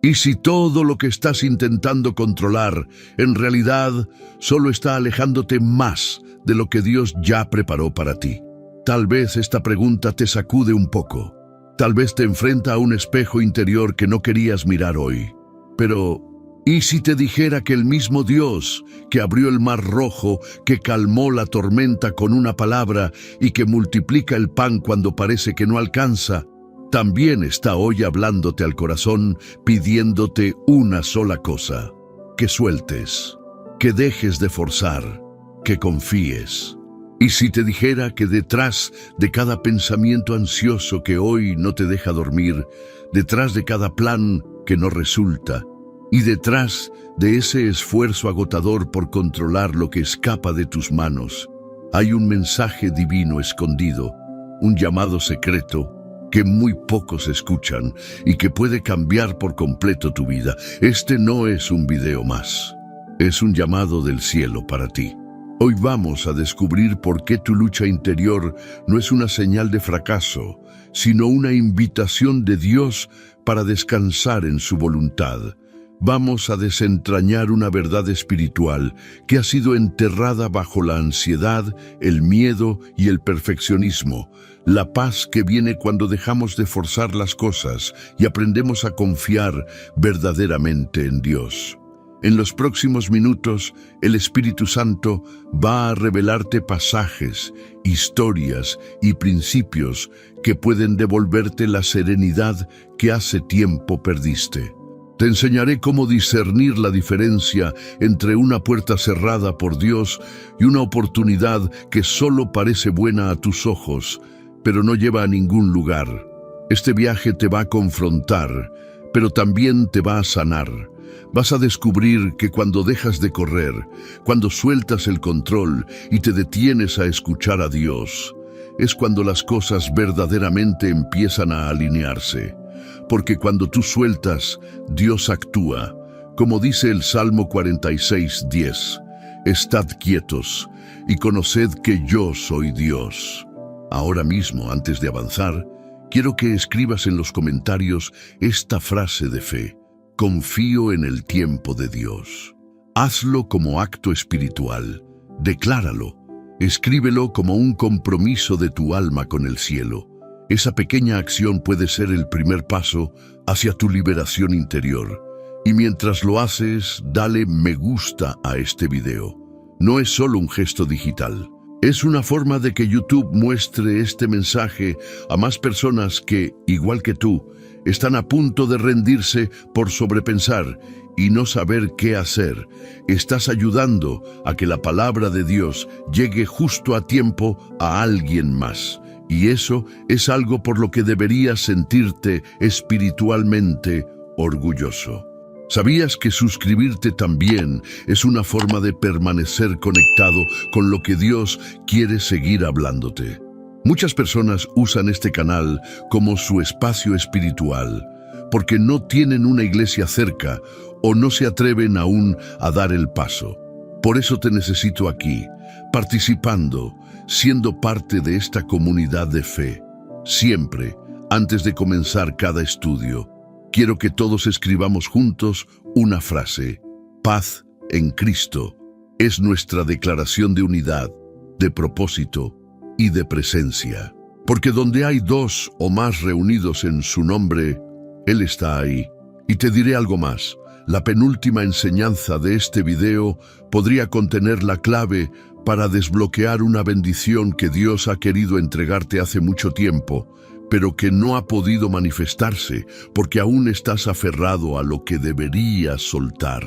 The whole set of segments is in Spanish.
¿Y si todo lo que estás intentando controlar en realidad solo está alejándote más de lo que Dios ya preparó para ti? Tal vez esta pregunta te sacude un poco. Tal vez te enfrenta a un espejo interior que no querías mirar hoy. Pero, ¿y si te dijera que el mismo Dios que abrió el mar rojo, que calmó la tormenta con una palabra y que multiplica el pan cuando parece que no alcanza, también está hoy hablándote al corazón, pidiéndote una sola cosa: que sueltes, que dejes de forzar, que confíes? Y si te dijera que detrás de cada pensamiento ansioso que hoy no te deja dormir, detrás de cada plan que no resulta, y detrás de ese esfuerzo agotador por controlar lo que escapa de tus manos, hay un mensaje divino escondido, un llamado secreto que muy pocos escuchan y que puede cambiar por completo tu vida? Este no es un video más, es un llamado del cielo para ti. Hoy vamos a descubrir por qué tu lucha interior no es una señal de fracaso, sino una invitación de Dios para descansar en su voluntad. Vamos a desentrañar una verdad espiritual que ha sido enterrada bajo la ansiedad, el miedo y el perfeccionismo. La paz que viene cuando dejamos de forzar las cosas y aprendemos a confiar verdaderamente en Dios. En los próximos minutos, el Espíritu Santo va a revelarte pasajes, historias y principios que pueden devolverte la serenidad que hace tiempo perdiste. Te enseñaré cómo discernir la diferencia entre una puerta cerrada por Dios y una oportunidad que solo parece buena a tus ojos, pero no lleva a ningún lugar. Este viaje te va a confrontar, pero también te va a sanar. Vas a descubrir que cuando dejas de correr, cuando sueltas el control y te detienes a escuchar a Dios, es cuando las cosas verdaderamente empiezan a alinearse. Porque cuando tú sueltas, Dios actúa. Como dice el Salmo 46:10, «Estad quietos y conoced que yo soy Dios». Ahora mismo, antes de avanzar, quiero que escribas en los comentarios esta frase de fe: confío en el tiempo de Dios. Hazlo como acto espiritual, decláralo, escríbelo como un compromiso de tu alma con el cielo. Esa pequeña acción puede ser el primer paso hacia tu liberación interior. Y mientras lo haces, dale me gusta a este video. No es solo un gesto digital. Es una forma de que YouTube muestre este mensaje a más personas que, igual que tú, están a punto de rendirse por sobrepensar y no saber qué hacer. Estás ayudando a que la palabra de Dios llegue justo a tiempo a alguien más. Y eso es algo por lo que deberías sentirte espiritualmente orgulloso. ¿Sabías que suscribirte también es una forma de permanecer conectado con lo que Dios quiere seguir hablándote? Muchas personas usan este canal como su espacio espiritual porque no tienen una iglesia cerca o no se atreven aún a dar el paso. Por eso te necesito aquí, participando, siendo parte de esta comunidad de fe. Siempre, antes de comenzar cada estudio, quiero que todos escribamos juntos una frase: paz en Cristo. Es nuestra declaración de unidad, de propósito y de presencia. Porque donde hay dos o más reunidos en su nombre, Él está ahí. Y te diré algo más. La penúltima enseñanza de este video podría contener la clave para desbloquear una bendición que Dios ha querido entregarte hace mucho tiempo, pero que no ha podido manifestarse porque aún estás aferrado a lo que deberías soltar.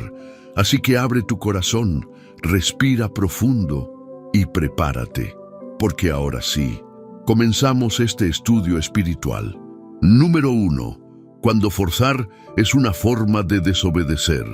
Así que abre tu corazón, respira profundo y prepárate, porque ahora sí, comenzamos este estudio espiritual. Número 1. Cuando forzar es una forma de desobedecer.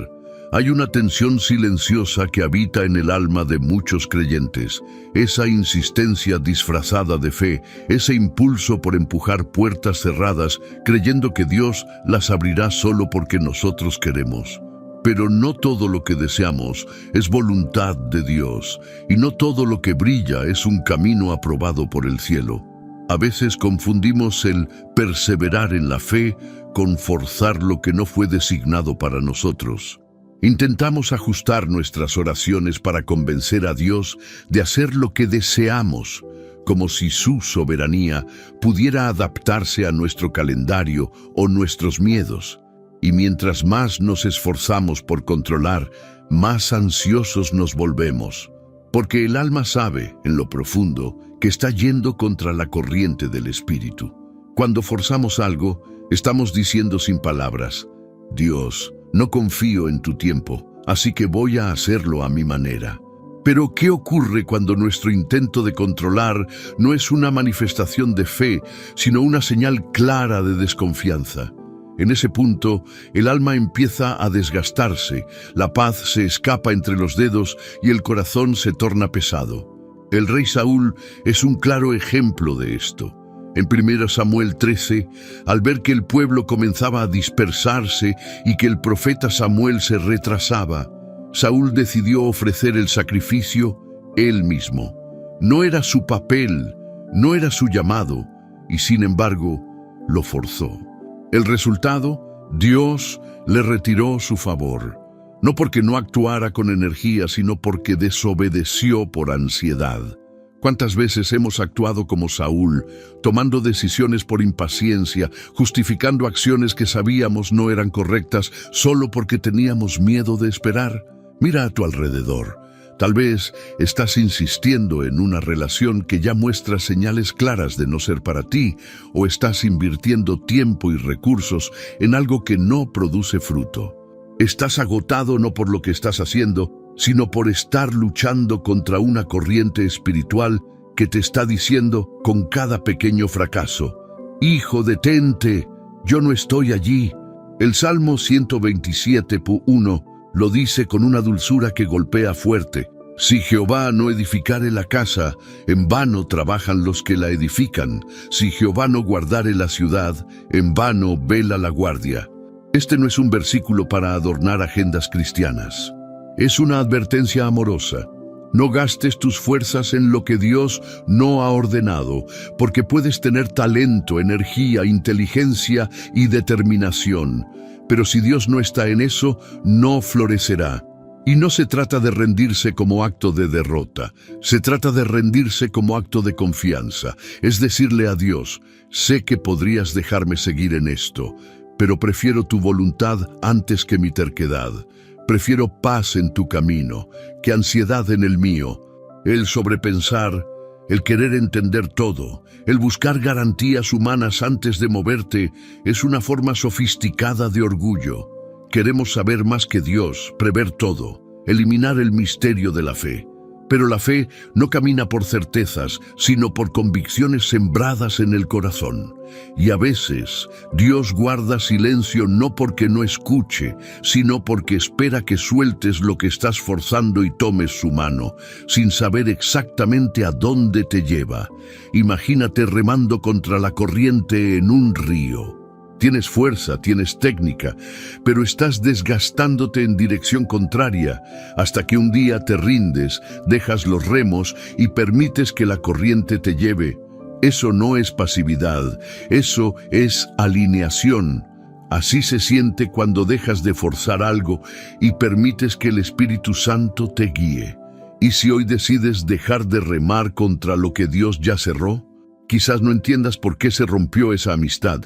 Hay una tensión silenciosa que habita en el alma de muchos creyentes. Esa insistencia disfrazada de fe, ese impulso por empujar puertas cerradas, creyendo que Dios las abrirá solo porque nosotros queremos. Pero no todo lo que deseamos es voluntad de Dios, y no todo lo que brilla es un camino aprobado por el cielo. A veces confundimos el perseverar en la fe con forzar lo que no fue designado para nosotros. Intentamos ajustar nuestras oraciones para convencer a Dios de hacer lo que deseamos, como si su soberanía pudiera adaptarse a nuestro calendario o nuestros miedos. Y mientras más nos esforzamos por controlar, más ansiosos nos volvemos, porque el alma sabe, en lo profundo, que está yendo contra la corriente del espíritu. Cuando forzamos algo, estamos diciendo sin palabras: Dios, no confío en tu tiempo, así que voy a hacerlo a mi manera. Pero, ¿qué ocurre cuando nuestro intento de controlar no es una manifestación de fe, sino una señal clara de desconfianza? En ese punto, el alma empieza a desgastarse, la paz se escapa entre los dedos y el corazón se torna pesado. El rey Saúl es un claro ejemplo de esto. En 1 Samuel 13, al ver que el pueblo comenzaba a dispersarse y que el profeta Samuel se retrasaba, Saúl decidió ofrecer el sacrificio él mismo. No era su papel, no era su llamado, y sin embargo, lo forzó. El resultado, Dios le retiró su favor, no porque no actuara con energía, sino porque desobedeció por ansiedad. ¿Cuántas veces hemos actuado como Saúl, tomando decisiones por impaciencia, justificando acciones que sabíamos no eran correctas solo porque teníamos miedo de esperar? Mira a tu alrededor. Tal vez estás insistiendo en una relación que ya muestra señales claras de no ser para ti, o estás invirtiendo tiempo y recursos en algo que no produce fruto. Estás agotado no por lo que estás haciendo, sino por estar luchando contra una corriente espiritual que te está diciendo con cada pequeño fracaso: Hijo, detente, yo no estoy allí. El Salmo 127:1 lo dice con una dulzura que golpea fuerte: Si Jehová no edificare la casa, en vano trabajan los que la edifican. Si Jehová no guardare la ciudad, en vano vela la guardia. Este no es un versículo para adornar agendas cristianas. Es una advertencia amorosa. No gastes tus fuerzas en lo que Dios no ha ordenado, porque puedes tener talento, energía, inteligencia y determinación. Pero si Dios no está en eso, no florecerá. Y no se trata de rendirse como acto de derrota, se trata de rendirse como acto de confianza. Es decirle a Dios: sé que podrías dejarme seguir en esto, pero prefiero tu voluntad antes que mi terquedad. Prefiero paz en tu camino que ansiedad en el mío. El sobrepensar, el querer entender todo, el buscar garantías humanas antes de moverte, es una forma sofisticada de orgullo. Queremos saber más que Dios, prever todo, eliminar el misterio de la fe. Pero la fe no camina por certezas, sino por convicciones sembradas en el corazón. Y a veces Dios guarda silencio no porque no escuche, sino porque espera que sueltes lo que estás forzando y tomes su mano, sin saber exactamente a dónde te lleva. Imagínate remando contra la corriente en un río. Tienes fuerza, tienes técnica, pero estás desgastándote en dirección contraria, hasta que un día te rindes, dejas los remos y permites que la corriente te lleve. Eso no es pasividad, eso es alineación. Así se siente cuando dejas de forzar algo y permites que el Espíritu Santo te guíe. ¿Y si hoy decides dejar de remar contra lo que Dios ya cerró? Quizás no entiendas por qué se rompió esa amistad.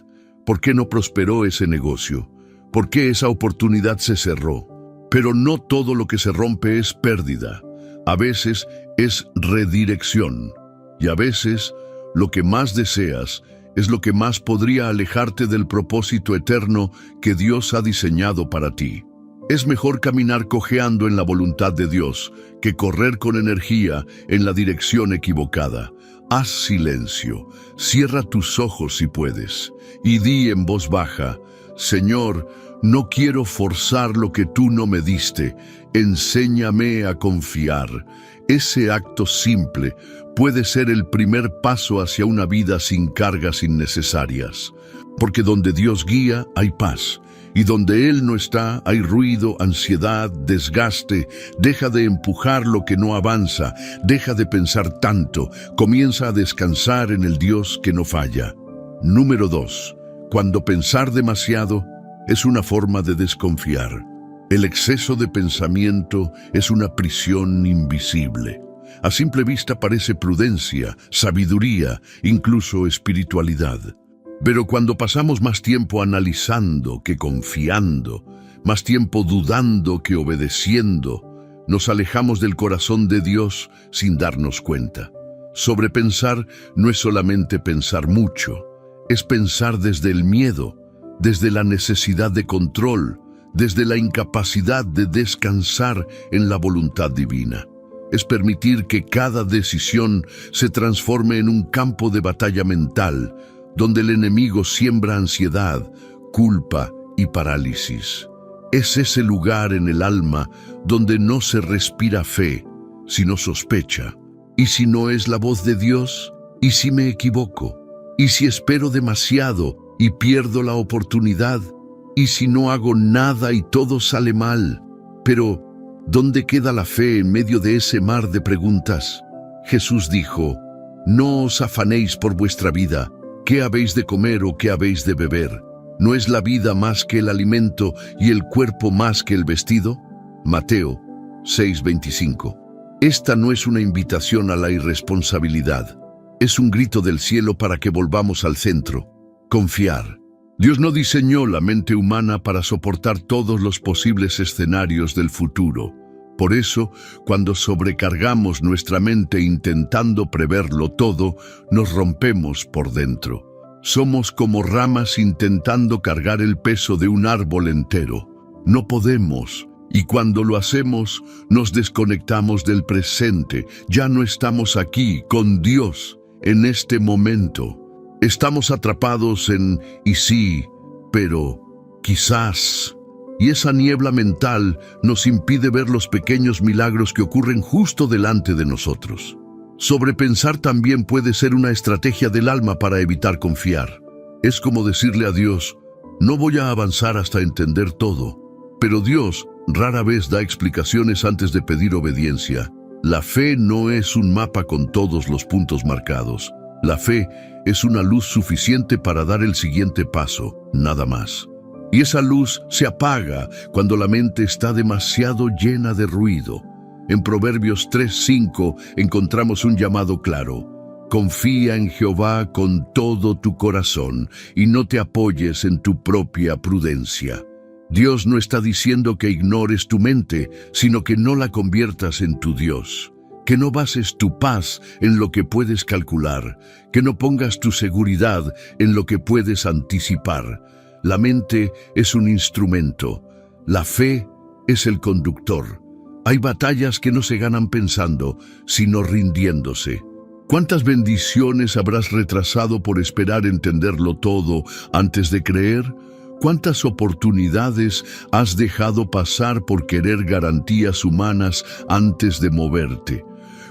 ¿Por qué no prosperó ese negocio? ¿Por qué esa oportunidad se cerró? Pero no todo lo que se rompe es pérdida. A veces es redirección. Y a veces lo que más deseas es lo que más podría alejarte del propósito eterno que Dios ha diseñado para ti. Es mejor caminar cojeando en la voluntad de Dios que correr con energía en la dirección equivocada. Haz silencio, cierra tus ojos si puedes, y di en voz baja: Señor, no quiero forzar lo que tú no me diste, enséñame a confiar. Ese acto simple puede ser el primer paso hacia una vida sin cargas innecesarias, porque donde Dios guía hay paz, Y donde Él no está, hay ruido, ansiedad, desgaste. Deja de empujar lo que no avanza, deja de pensar tanto, comienza a descansar en el Dios que no falla. Número 2. Cuando pensar demasiado es una forma de desconfiar. El exceso de pensamiento es una prisión invisible. A simple vista parece prudencia, sabiduría, incluso espiritualidad. Pero cuando pasamos más tiempo analizando que confiando, más tiempo dudando que obedeciendo, nos alejamos del corazón de Dios sin darnos cuenta. Sobrepensar no es solamente pensar mucho, es pensar desde el miedo, desde la necesidad de control, desde la incapacidad de descansar en la voluntad divina. Es permitir que cada decisión se transforme en un campo de batalla mental, donde el enemigo siembra ansiedad, culpa y parálisis. Es ese lugar en el alma donde no se respira fe, sino sospecha. ¿Y si no es la voz de Dios? ¿Y si me equivoco? ¿Y si espero demasiado y pierdo la oportunidad? ¿Y si no hago nada y todo sale mal? Pero, ¿dónde queda la fe en medio de ese mar de preguntas? Jesús dijo, no os afanéis por vuestra vida, ¿qué habéis de comer o qué habéis de beber? ¿No es la vida más que el alimento y el cuerpo más que el vestido? Mateo 6:25. Esta no es una invitación a la irresponsabilidad, es un grito del cielo para que volvamos al centro, confiar. Dios no diseñó la mente humana para soportar todos los posibles escenarios del futuro. Por eso, cuando sobrecargamos nuestra mente intentando preverlo todo, nos rompemos por dentro. Somos como ramas intentando cargar el peso de un árbol entero. No podemos, y cuando lo hacemos, nos desconectamos del presente. Ya no estamos aquí, con Dios, en este momento. Estamos atrapados en y sí, pero quizás. Y esa niebla mental nos impide ver los pequeños milagros que ocurren justo delante de nosotros. Sobrepensar también puede ser una estrategia del alma para evitar confiar. Es como decirle a Dios, no voy a avanzar hasta entender todo. Pero Dios rara vez da explicaciones antes de pedir obediencia. La fe no es un mapa con todos los puntos marcados. La fe es una luz suficiente para dar el siguiente paso, nada más. Y esa luz se apaga cuando la mente está demasiado llena de ruido. En Proverbios 3:5 encontramos un llamado claro. Confía en Jehová con todo tu corazón y no te apoyes en tu propia prudencia. Dios no está diciendo que ignores tu mente, sino que no la conviertas en tu Dios. Que no bases tu paz en lo que puedes calcular, que no pongas tu seguridad en lo que puedes anticipar. La mente es un instrumento, la fe es el conductor. Hay batallas que no se ganan pensando, sino rindiéndose. ¿Cuántas bendiciones habrás retrasado por esperar entenderlo todo antes de creer? ¿Cuántas oportunidades has dejado pasar por querer garantías humanas antes de moverte?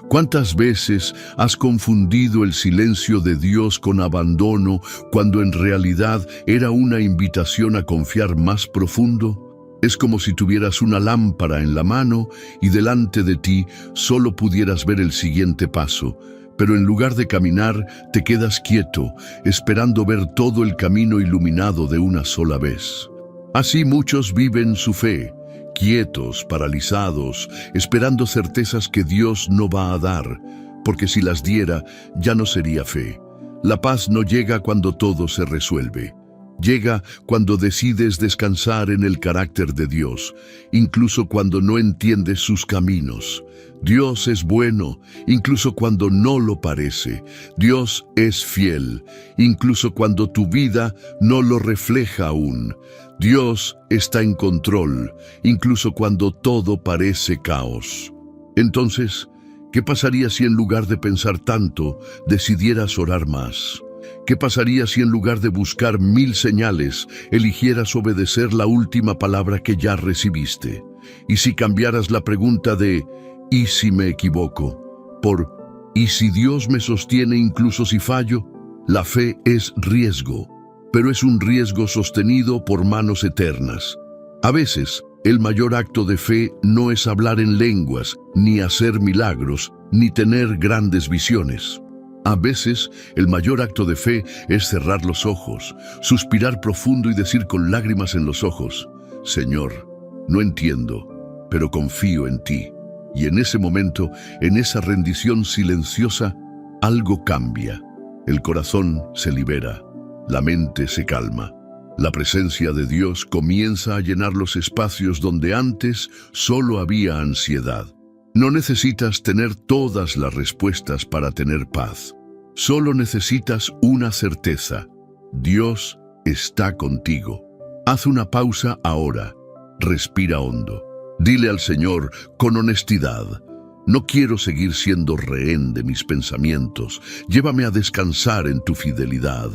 ¿Cuántas veces has confundido el silencio de Dios con abandono cuando en realidad era una invitación a confiar más profundo? Es como si tuvieras una lámpara en la mano y delante de ti solo pudieras ver el siguiente paso, pero en lugar de caminar te quedas quieto, esperando ver todo el camino iluminado de una sola vez. Así muchos viven su fe, quietos, paralizados, esperando certezas que Dios no va a dar, porque si las diera, ya no sería fe. La paz no llega cuando todo se resuelve. Llega cuando decides descansar en el carácter de Dios, incluso cuando no entiendes sus caminos. Dios es bueno, incluso cuando no lo parece. Dios es fiel, incluso cuando tu vida no lo refleja aún. Dios está en control, incluso cuando todo parece caos. Entonces, ¿qué pasaría si en lugar de pensar tanto, decidieras orar más? ¿Qué pasaría si en lugar de buscar 1000 señales, eligieras obedecer la última palabra que ya recibiste? ¿Y si cambiaras la pregunta de ¿y si me equivoco? Por ¿y si Dios me sostiene incluso si fallo? La fe es riesgo, pero es un riesgo sostenido por manos eternas. A veces, el mayor acto de fe no es hablar en lenguas, ni hacer milagros, ni tener grandes visiones. A veces, el mayor acto de fe es cerrar los ojos, suspirar profundo y decir con lágrimas en los ojos: Señor, no entiendo, pero confío en ti. Y en ese momento, en esa rendición silenciosa, algo cambia. El corazón se libera, la mente se calma. La presencia de Dios comienza a llenar los espacios donde antes solo había ansiedad. No necesitas tener todas las respuestas para tener paz. Solo necesitas una certeza: Dios está contigo. Haz una pausa ahora. Respira hondo. Dile al Señor con honestidad: no quiero seguir siendo rehén de mis pensamientos. Llévame a descansar en tu fidelidad.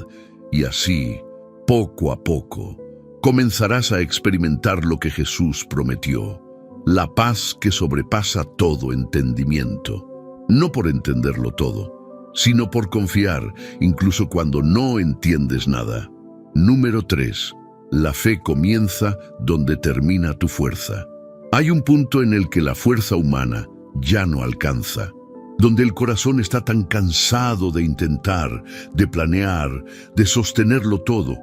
Y así, poco a poco, comenzarás a experimentar lo que Jesús prometió: la paz que sobrepasa todo entendimiento. No por entenderlo todo, sino por confiar, incluso cuando no entiendes nada. Número 3. La fe comienza donde termina tu fuerza. Hay un punto en el que la fuerza humana ya no alcanza, donde el corazón está tan cansado de intentar, de planear, de sostenerlo todo,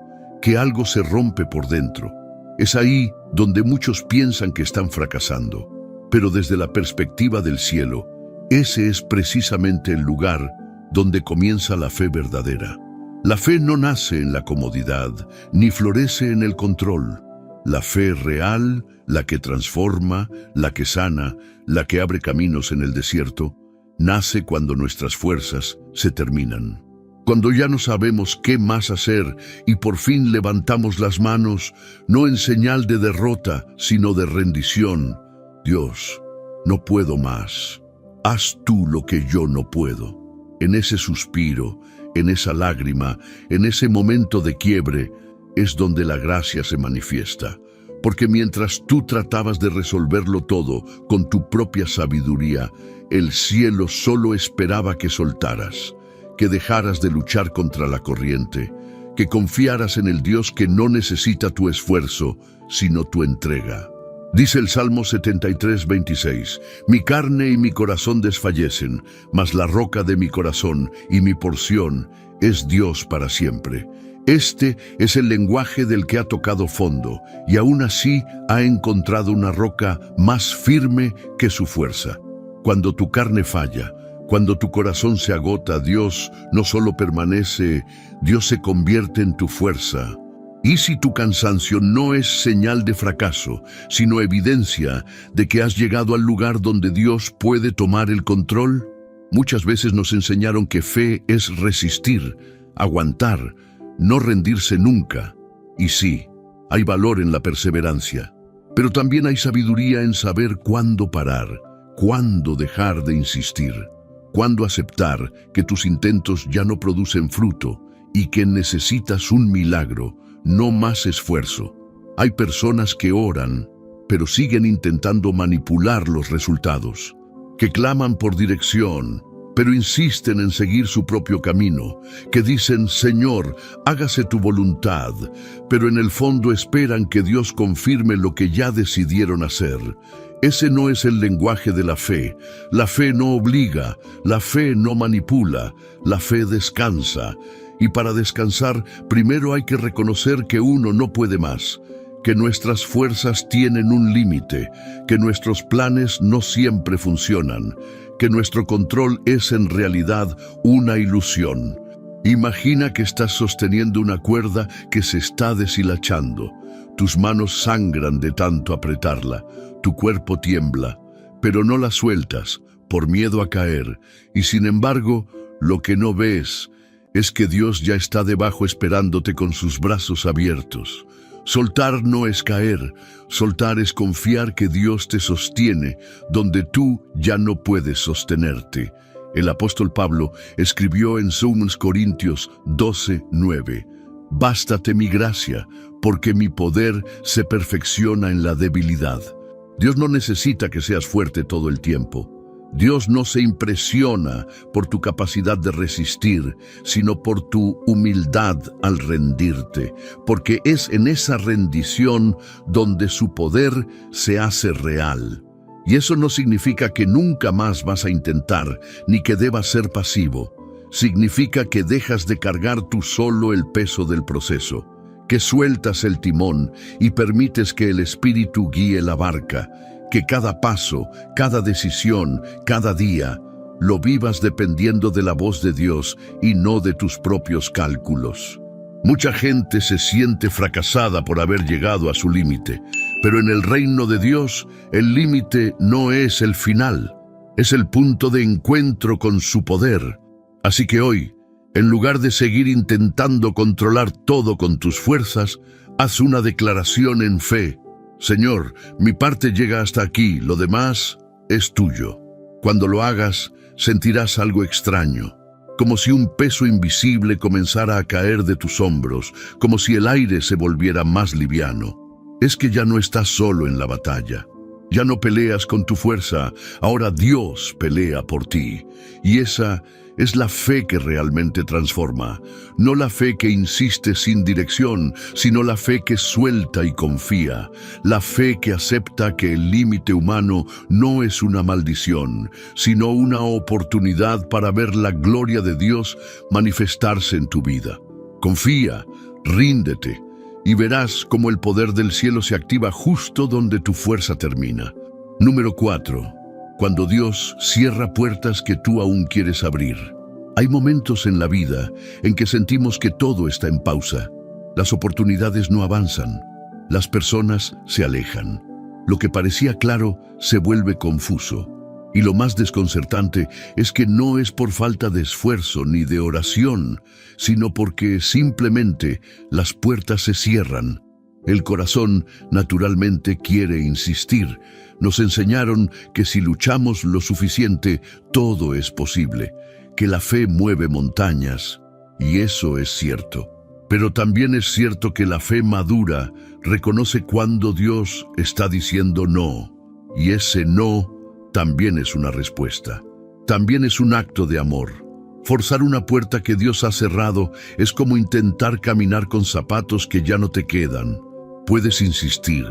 que algo se rompe por dentro. Es ahí donde muchos piensan que están fracasando, pero desde la perspectiva del cielo, ese es precisamente el lugar donde comienza la fe verdadera. La fe no nace en la comodidad, ni florece en el control. La fe real, la que transforma, la que sana, la que abre caminos en el desierto, nace cuando nuestras fuerzas se terminan. Cuando ya no sabemos qué más hacer y por fin levantamos las manos, no en señal de derrota, sino de rendición. Dios, no puedo más. Haz tú lo que yo no puedo. En ese suspiro, en esa lágrima, en ese momento de quiebre, es donde la gracia se manifiesta. Porque mientras tú tratabas de resolverlo todo con tu propia sabiduría, el cielo solo esperaba que soltaras, que dejaras de luchar contra la corriente, que confiaras en el Dios que no necesita tu esfuerzo, sino tu entrega. Dice el Salmo 73:26, mi carne y mi corazón desfallecen, mas la roca de mi corazón y mi porción es Dios para siempre. Este es el lenguaje del que ha tocado fondo y aún así ha encontrado una roca más firme que su fuerza. Cuando tu carne falla, cuando tu corazón se agota, Dios no solo permanece, Dios se convierte en tu fuerza. Y si tu cansancio no es señal de fracaso, sino evidencia de que has llegado al lugar donde Dios puede tomar el control, muchas veces nos enseñaron que fe es resistir, aguantar, no rendirse nunca. Y sí, hay valor en la perseverancia, pero también hay sabiduría en saber cuándo parar, cuándo dejar de insistir, cuándo aceptar que tus intentos ya no producen fruto y que necesitas un milagro, no más esfuerzo. Hay personas que oran, pero siguen intentando manipular los resultados, que claman por dirección, pero insisten en seguir su propio camino, que dicen, Señor, hágase tu voluntad, pero en el fondo esperan que Dios confirme lo que ya decidieron hacer. Ese no es el lenguaje de la fe. La fe no obliga, la fe no manipula, la fe descansa. Y para descansar, primero hay que reconocer que uno no puede más, que nuestras fuerzas tienen un límite, que nuestros planes no siempre funcionan, que nuestro control es en realidad una ilusión. Imagina que estás sosteniendo una cuerda que se está deshilachando. Tus manos sangran de tanto apretarla, tu cuerpo tiembla, pero no la sueltas por miedo a caer. Y sin embargo, lo que no ves es que Dios ya está debajo esperándote con sus brazos abiertos. Soltar no es caer, soltar es confiar que Dios te sostiene donde tú ya no puedes sostenerte. El apóstol Pablo escribió en 2 Corintios 12:9, bástate mi gracia, porque mi poder se perfecciona en la debilidad. Dios no necesita que seas fuerte todo el tiempo. Dios no se impresiona por tu capacidad de resistir, sino por tu humildad al rendirte, porque es en esa rendición donde su poder se hace real. Y eso no significa que nunca más vas a intentar, ni que debas ser pasivo. Significa que dejas de cargar tú solo el peso del proceso, que sueltas el timón y permites que el Espíritu guíe la barca, que cada paso, cada decisión, cada día, lo vivas dependiendo de la voz de Dios y no de tus propios cálculos. Mucha gente se siente fracasada por haber llegado a su límite, pero en el reino de Dios, el límite no es el final, es el punto de encuentro con su poder. Así que hoy, en lugar de seguir intentando controlar todo con tus fuerzas, haz una declaración en fe. Señor, mi parte llega hasta aquí, lo demás es tuyo. Cuando lo hagas, sentirás algo extraño, como si un peso invisible comenzara a caer de tus hombros, como si el aire se volviera más liviano. Es que ya no estás solo en la batalla. Ya no peleas con tu fuerza, ahora Dios pelea por ti. Y esa es la fe que realmente transforma. No la fe que insiste sin dirección, sino la fe que suelta y confía. La fe que acepta que el límite humano no es una maldición, sino una oportunidad para ver la gloria de Dios manifestarse en tu vida. Confía, ríndete, y verás cómo el poder del cielo se activa justo donde tu fuerza termina. Número 4. Cuando Dios cierra puertas que tú aún quieres abrir. Hay momentos en la vida en que sentimos que todo está en pausa. Las oportunidades no avanzan. Las personas se alejan. Lo que parecía claro se vuelve confuso. Y lo más desconcertante es que no es por falta de esfuerzo ni de oración, sino porque simplemente las puertas se cierran. El corazón naturalmente quiere insistir. Nos enseñaron que si luchamos lo suficiente, todo es posible, que la fe mueve montañas, y eso es cierto. Pero también es cierto que la fe madura reconoce cuando Dios está diciendo no, y ese no también es una respuesta. También es un acto de amor. Forzar una puerta que Dios ha cerrado es como intentar caminar con zapatos que ya no te quedan. Puedes insistir,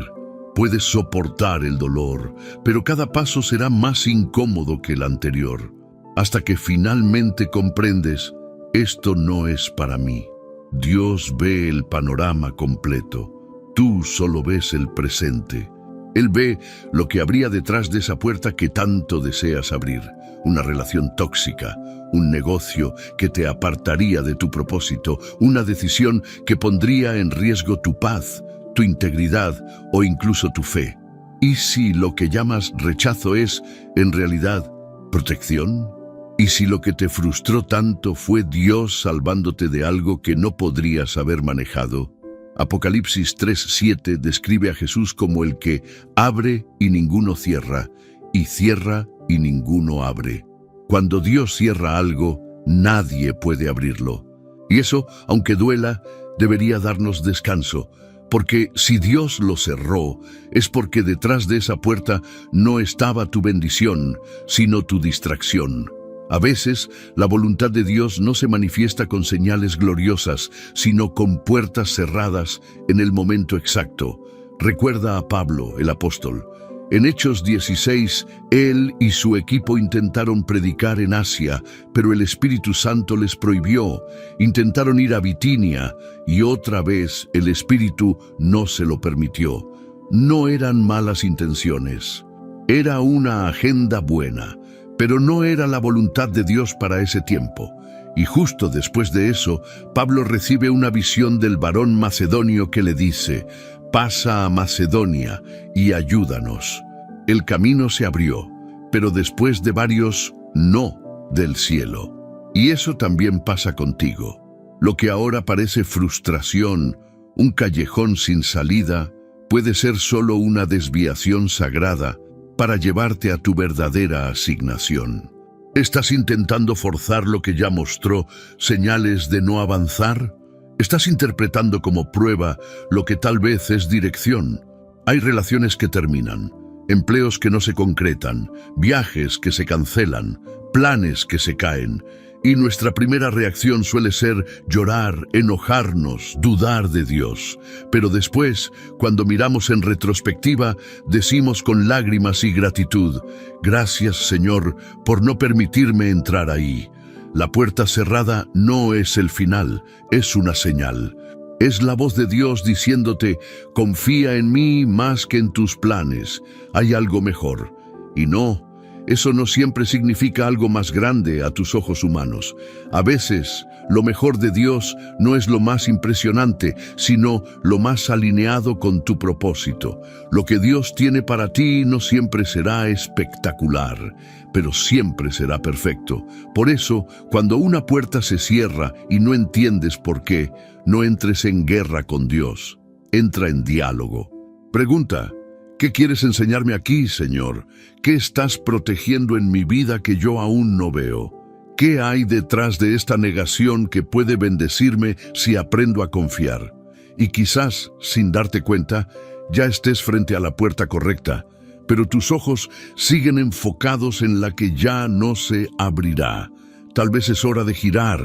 puedes soportar el dolor, pero cada paso será más incómodo que el anterior, hasta que finalmente comprendes, esto no es para mí. Dios ve el panorama completo. Tú solo ves el presente. Él ve lo que habría detrás de esa puerta que tanto deseas abrir. Una relación tóxica, un negocio que te apartaría de tu propósito, una decisión que pondría en riesgo tu paz, tu integridad o incluso tu fe. ¿Y si lo que llamas rechazo es, en realidad, protección? ¿Y si lo que te frustró tanto fue Dios salvándote de algo que no podrías haber manejado? Apocalipsis 3:7 describe a Jesús como el que abre y ninguno cierra, y cierra y ninguno abre. Cuando Dios cierra algo, nadie puede abrirlo. Y eso, aunque duela, debería darnos descanso, porque si Dios lo cerró, es porque detrás de esa puerta no estaba tu bendición, sino tu distracción. A veces, la voluntad de Dios no se manifiesta con señales gloriosas, sino con puertas cerradas en el momento exacto. Recuerda a Pablo, el apóstol. En Hechos 16, él y su equipo intentaron predicar en Asia, pero el Espíritu Santo les prohibió. Intentaron ir a Bitinia, y otra vez el Espíritu no se lo permitió. No eran malas intenciones. Era una agenda buena, pero no era la voluntad de Dios para ese tiempo. Y justo después de eso, Pablo recibe una visión del varón macedonio que le dice, «Pasa a Macedonia y ayúdanos». El camino se abrió, pero después de varios no del cielo. Y eso también pasa contigo. Lo que ahora parece frustración, un callejón sin salida, puede ser solo una desviación sagrada para llevarte a tu verdadera asignación. ¿Estás intentando forzar lo que ya mostró señales de no avanzar? ¿Estás interpretando como prueba lo que tal vez es dirección? Hay relaciones que terminan, empleos que no se concretan, viajes que se cancelan, planes que se caen. Y nuestra primera reacción suele ser llorar, enojarnos, dudar de Dios. Pero después, cuando miramos en retrospectiva, decimos con lágrimas y gratitud: gracias, Señor, por no permitirme entrar ahí. La puerta cerrada no es el final, es una señal. Es la voz de Dios diciéndote: confía en mí más que en tus planes, hay algo mejor. Y no, eso no siempre significa algo más grande a tus ojos humanos. A veces, lo mejor de Dios no es lo más impresionante, sino lo más alineado con tu propósito. Lo que Dios tiene para ti no siempre será espectacular, pero siempre será perfecto. Por eso, cuando una puerta se cierra y no entiendes por qué, no entres en guerra con Dios. Entra en diálogo. Pregunta: ¿qué quieres enseñarme aquí, Señor? ¿Qué estás protegiendo en mi vida que yo aún no veo? ¿Qué hay detrás de esta negación que puede bendecirme si aprendo a confiar? Y quizás, sin darte cuenta, ya estés frente a la puerta correcta, pero tus ojos siguen enfocados en la que ya no se abrirá. Tal vez es hora de girar,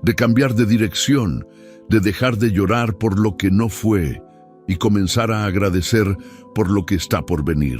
de cambiar de dirección, de dejar de llorar por lo que no fue y comenzar a agradecer por lo que está por venir.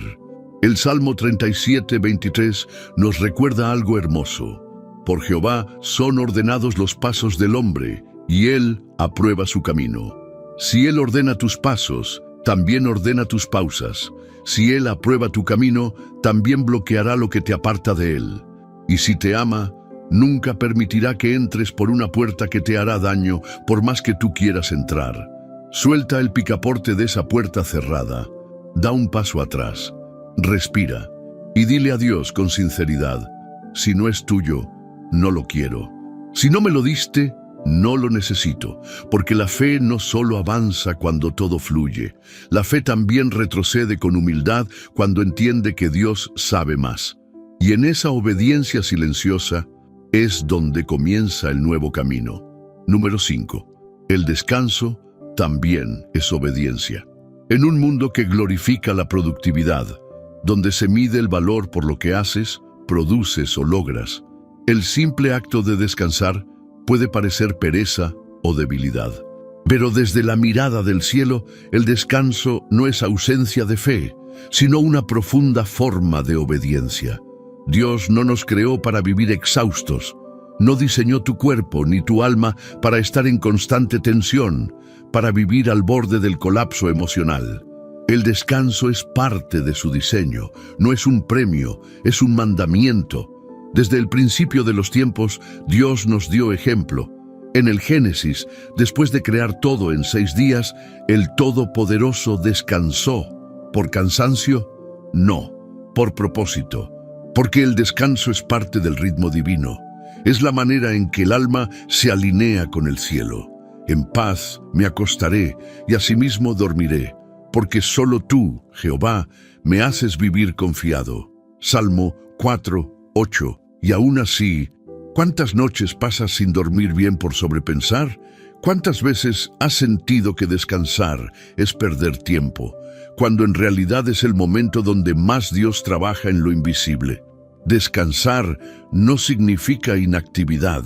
El Salmo 37:23 nos recuerda algo hermoso. Por Jehová son ordenados los pasos del hombre, y Él aprueba su camino. Si Él ordena tus pasos, también ordena tus pausas. Si Él aprueba tu camino, también bloqueará lo que te aparta de Él. Y si te ama, nunca permitirá que entres por una puerta que te hará daño, por más que tú quieras entrar. Suelta el picaporte de esa puerta cerrada. Da un paso atrás. Respira. Y dile a Dios con sinceridad: si no es tuyo, no lo quiero. Si no me lo diste, no lo necesito. Porque la fe no solo avanza cuando todo fluye. La fe también retrocede con humildad cuando entiende que Dios sabe más. Y en esa obediencia silenciosa es donde comienza el nuevo camino. Número 5. El descanso también es obediencia. En un mundo que glorifica la productividad, donde se mide el valor por lo que haces, produces o logras, el simple acto de descansar puede parecer pereza o debilidad. Pero desde la mirada del cielo, el descanso no es ausencia de fe, sino una profunda forma de obediencia. Dios no nos creó para vivir exhaustos. No diseñó tu cuerpo ni tu alma para estar en constante tensión, para vivir al borde del colapso emocional. El descanso es parte de su diseño, no es un premio, es un mandamiento. Desde el principio de los tiempos, Dios nos dio ejemplo. En el Génesis, después de crear todo en 6 días, el Todopoderoso descansó. ¿Por cansancio? No, por propósito. Porque el descanso es parte del ritmo divino. Es la manera en que el alma se alinea con el cielo. En paz me acostaré y asimismo dormiré, porque solo tú, Jehová, me haces vivir confiado. Salmo 4:8. Y aún así, ¿cuántas noches pasas sin dormir bien por sobrepensar? ¿Cuántas veces has sentido que descansar es perder tiempo, cuando en realidad es el momento donde más Dios trabaja en lo invisible? Descansar no significa inactividad,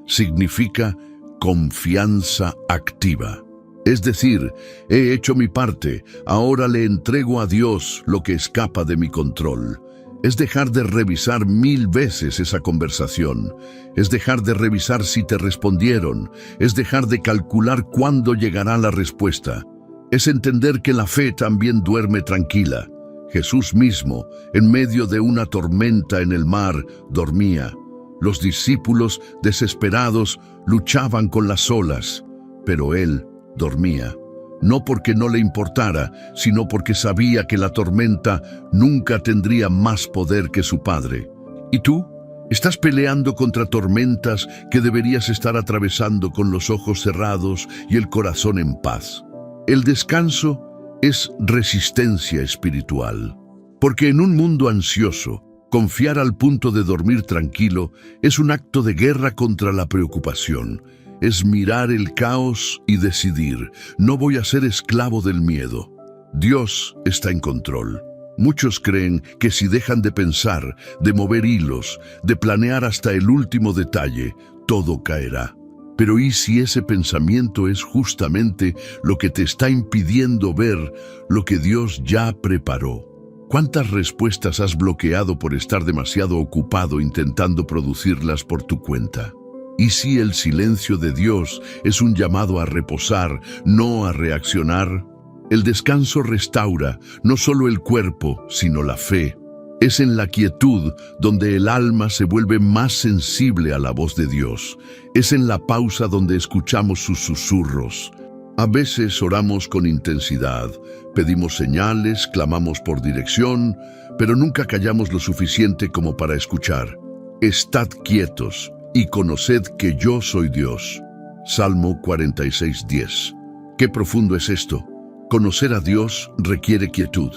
significa confianza activa. Es decir, he hecho mi parte, ahora le entrego a Dios lo que escapa de mi control. Es dejar de revisar 1000 veces esa conversación. Es dejar de revisar si te respondieron. Es dejar de calcular cuándo llegará la respuesta. Es entender que la fe también duerme tranquila. Jesús mismo, en medio de una tormenta en el mar, dormía. Los discípulos, desesperados, luchaban con las olas, pero Él dormía. No porque no le importara, sino porque sabía que la tormenta nunca tendría más poder que su Padre. ¿Y tú? ¿Estás peleando contra tormentas que deberías estar atravesando con los ojos cerrados y el corazón en paz? El descanso es resistencia espiritual. Porque en un mundo ansioso, confiar al punto de dormir tranquilo es un acto de guerra contra la preocupación. Es mirar el caos y decidir: no voy a ser esclavo del miedo. Dios está en control. Muchos creen que si dejan de pensar, de mover hilos, de planear hasta el último detalle, todo caerá. Pero ¿y si ese pensamiento es justamente lo que te está impidiendo ver lo que Dios ya preparó? ¿Cuántas respuestas has bloqueado por estar demasiado ocupado intentando producirlas por tu cuenta? ¿Y si el silencio de Dios es un llamado a reposar, no a reaccionar? El descanso restaura no solo el cuerpo, sino la fe. Es en la quietud donde el alma se vuelve más sensible a la voz de Dios. Es en la pausa donde escuchamos sus susurros. A veces oramos con intensidad, pedimos señales, clamamos por dirección, pero nunca callamos lo suficiente como para escuchar. Estad quietos y conoced que yo soy Dios. Salmo 46:10. Qué profundo es esto. Conocer a Dios requiere quietud,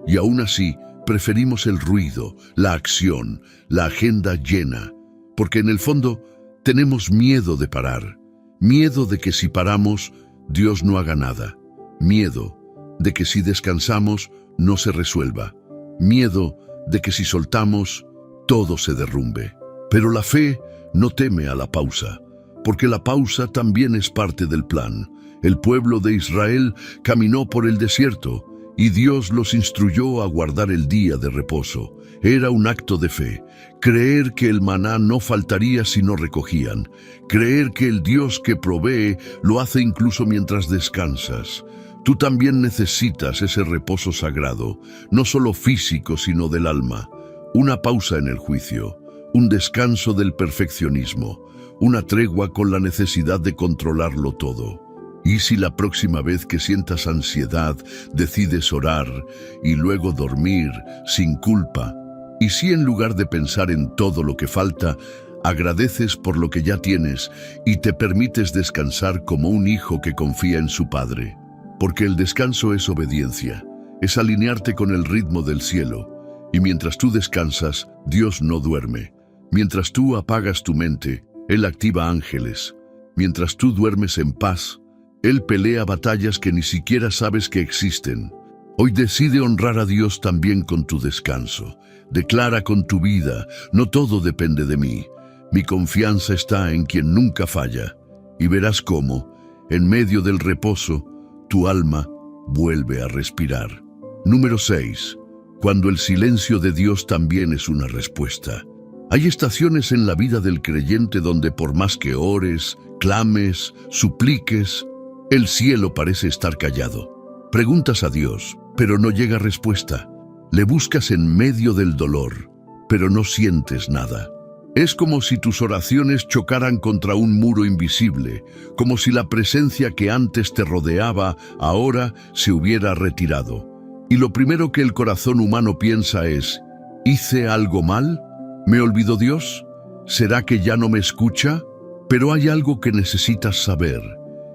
y aún así preferimos el ruido, la acción, la agenda llena, porque en el fondo tenemos miedo de parar, miedo de que si paramos, Dios no haga nada, miedo de que si descansamos, no se resuelva, miedo de que si soltamos, todo se derrumbe. Pero la fe no teme a la pausa, porque la pausa también es parte del plan. El pueblo de Israel caminó por el desierto y Dios los instruyó a guardar el día de reposo. Era un acto de fe, creer que el maná no faltaría si no recogían, creer que el Dios que provee lo hace incluso mientras descansas. Tú también necesitas ese reposo sagrado, no solo físico sino del alma, una pausa en el juicio, un descanso del perfeccionismo, una tregua con la necesidad de controlarlo todo. ¿Y si la próxima vez que sientas ansiedad decides orar y luego dormir sin culpa? ¿Y si en lugar de pensar en todo lo que falta, agradeces por lo que ya tienes y te permites descansar como un hijo que confía en su padre? Porque el descanso es obediencia, es alinearte con el ritmo del cielo. Y mientras tú descansas, Dios no duerme. Mientras tú apagas tu mente, Él activa ángeles. Mientras tú duermes en paz, Él pelea batallas que ni siquiera sabes que existen. Hoy decide honrar a Dios también con tu descanso. Declara con tu vida, no todo depende de mí. Mi confianza está en quien nunca falla. Y verás cómo, en medio del reposo, tu alma vuelve a respirar. Número 6. Cuando el silencio de Dios también es una respuesta. Hay estaciones en la vida del creyente donde por más que ores, clames, supliques, el cielo parece estar callado. Preguntas a Dios, pero no llega respuesta. Le buscas en medio del dolor, pero no sientes nada. Es como si tus oraciones chocaran contra un muro invisible, como si la presencia que antes te rodeaba ahora se hubiera retirado. Y lo primero que el corazón humano piensa es, ¿hice algo mal? ¿Me olvidó Dios? ¿Será que ya no me escucha? Pero hay algo que necesitas saber.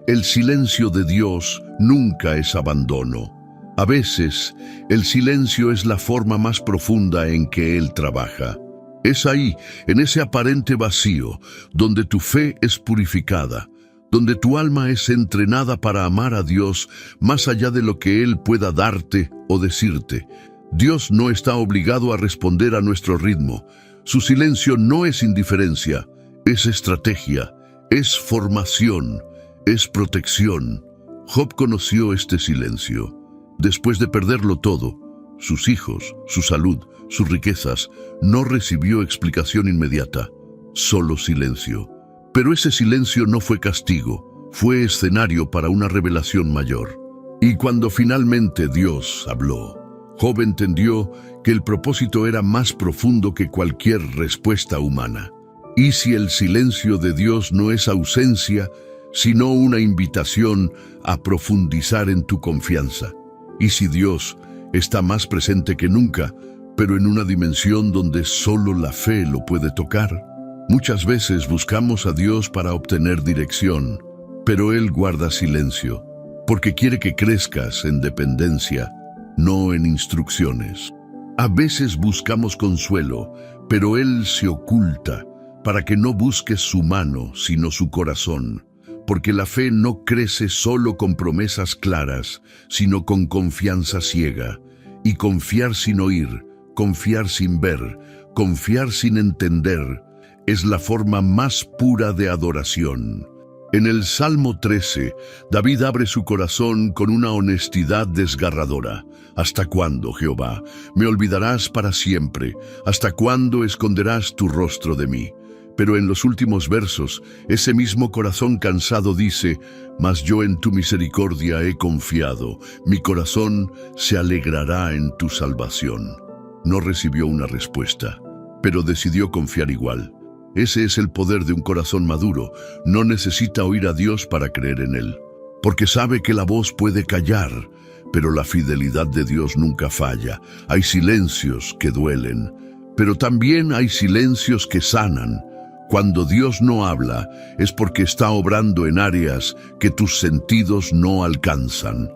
El silencio de Dios nunca es abandono. A veces, el silencio es la forma más profunda en que Él trabaja. Es ahí, en ese aparente vacío, donde tu fe es purificada, donde tu alma es entrenada para amar a Dios más allá de lo que Él pueda darte o decirte. Dios no está obligado a responder a nuestro ritmo. Su silencio no es indiferencia, es estrategia, es formación, es protección. Job conoció este silencio. Después de perderlo todo, sus hijos, su salud, sus riquezas, no recibió explicación inmediata, solo silencio. Pero ese silencio no fue castigo, fue escenario para una revelación mayor. Y cuando finalmente Dios habló, Job entendió que el propósito era más profundo que cualquier respuesta humana. Y si el silencio de Dios no es ausencia, sino una invitación a profundizar en tu confianza. Y si Dios está más presente que nunca, pero en una dimensión donde solo la fe lo puede tocar. Muchas veces buscamos a Dios para obtener dirección, pero Él guarda silencio, porque quiere que crezcas en dependencia, no en instrucciones. A veces buscamos consuelo, pero Él se oculta para que no busques su mano, sino su corazón. Porque la fe no crece solo con promesas claras, sino con confianza ciega. Y confiar sin oír, confiar sin ver, confiar sin entender, es la forma más pura de adoración. En el Salmo 13, David abre su corazón con una honestidad desgarradora. ¿Hasta cuándo, Jehová, me olvidarás para siempre? ¿Hasta cuándo esconderás tu rostro de mí? Pero en los últimos versos, ese mismo corazón cansado dice: mas yo en tu misericordia he confiado, mi corazón se alegrará en tu salvación. No recibió una respuesta, pero decidió confiar igual. Ese es el poder de un corazón maduro. No necesita oír a Dios para creer en Él, porque sabe que la voz puede callar, pero la fidelidad de Dios nunca falla. Hay silencios que duelen, pero también hay silencios que sanan. Cuando Dios no habla, es porque está obrando en áreas que tus sentidos no alcanzan.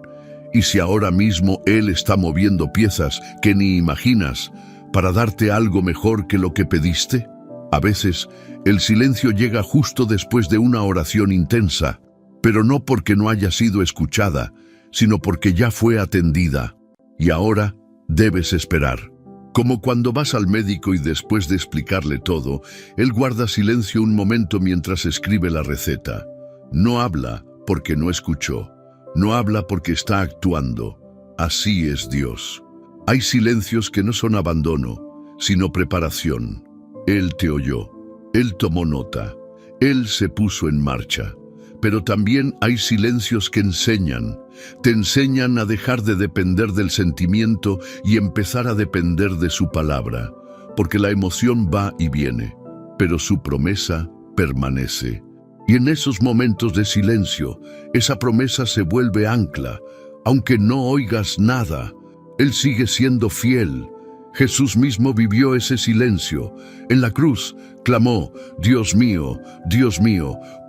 Y si ahora mismo Él está moviendo piezas que ni imaginas para darte algo mejor que lo que pediste, a veces el silencio llega justo después de una oración intensa, pero no porque no haya sido escuchada, sino porque ya fue atendida. Y ahora debes esperar. Como cuando vas al médico y después de explicarle todo, él guarda silencio un momento mientras escribe la receta. No habla porque no escuchó. No habla porque está actuando. Así es Dios. Hay silencios que no son abandono, sino preparación. Él te oyó, Él tomó nota, Él se puso en marcha. Pero también hay silencios que enseñan. Te enseñan a dejar de depender del sentimiento y empezar a depender de su palabra, porque la emoción va y viene, pero su promesa permanece. Y en esos momentos de silencio, esa promesa se vuelve ancla. Aunque no oigas nada, Él sigue siendo fiel. Jesús mismo vivió ese silencio. En la cruz clamó: Dios mío,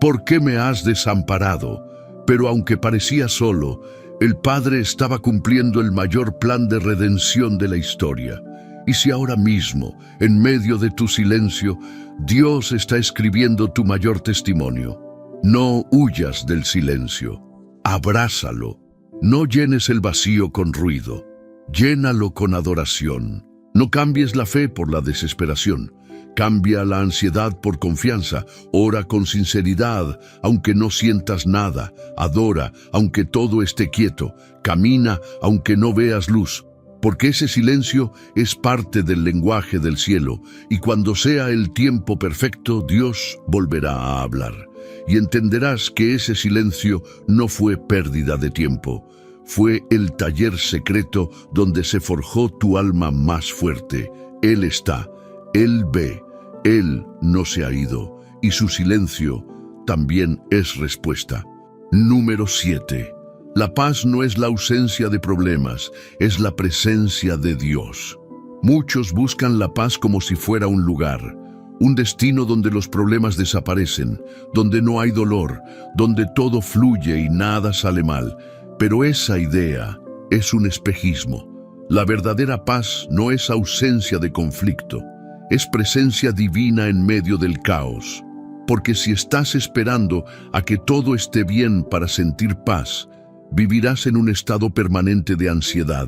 ¿por qué me has desamparado? Pero aunque parecía solo, el Padre estaba cumpliendo el mayor plan de redención de la historia. Y si ahora mismo, en medio de tu silencio, Dios está escribiendo tu mayor testimonio, no huyas del silencio, abrázalo. No llenes el vacío con ruido, llénalo con adoración. No cambies la fe por la desesperación. Cambia la ansiedad por confianza. Ora con sinceridad, aunque no sientas nada. Adora, aunque todo esté quieto. Camina, aunque no veas luz. Porque ese silencio es parte del lenguaje del cielo. Y cuando sea el tiempo perfecto, Dios volverá a hablar. Y entenderás que ese silencio no fue pérdida de tiempo. Fue el taller secreto donde se forjó tu alma más fuerte. Él está, Él ve, Él no se ha ido, y su silencio también es respuesta. Número 7. La paz no es la ausencia de problemas, es la presencia de Dios. Muchos buscan la paz como si fuera un lugar, un destino donde los problemas desaparecen, donde no hay dolor, donde todo fluye y nada sale mal. Pero esa idea es un espejismo. La verdadera paz no es ausencia de conflicto, es presencia divina en medio del caos. Porque si estás esperando a que todo esté bien para sentir paz, vivirás en un estado permanente de ansiedad.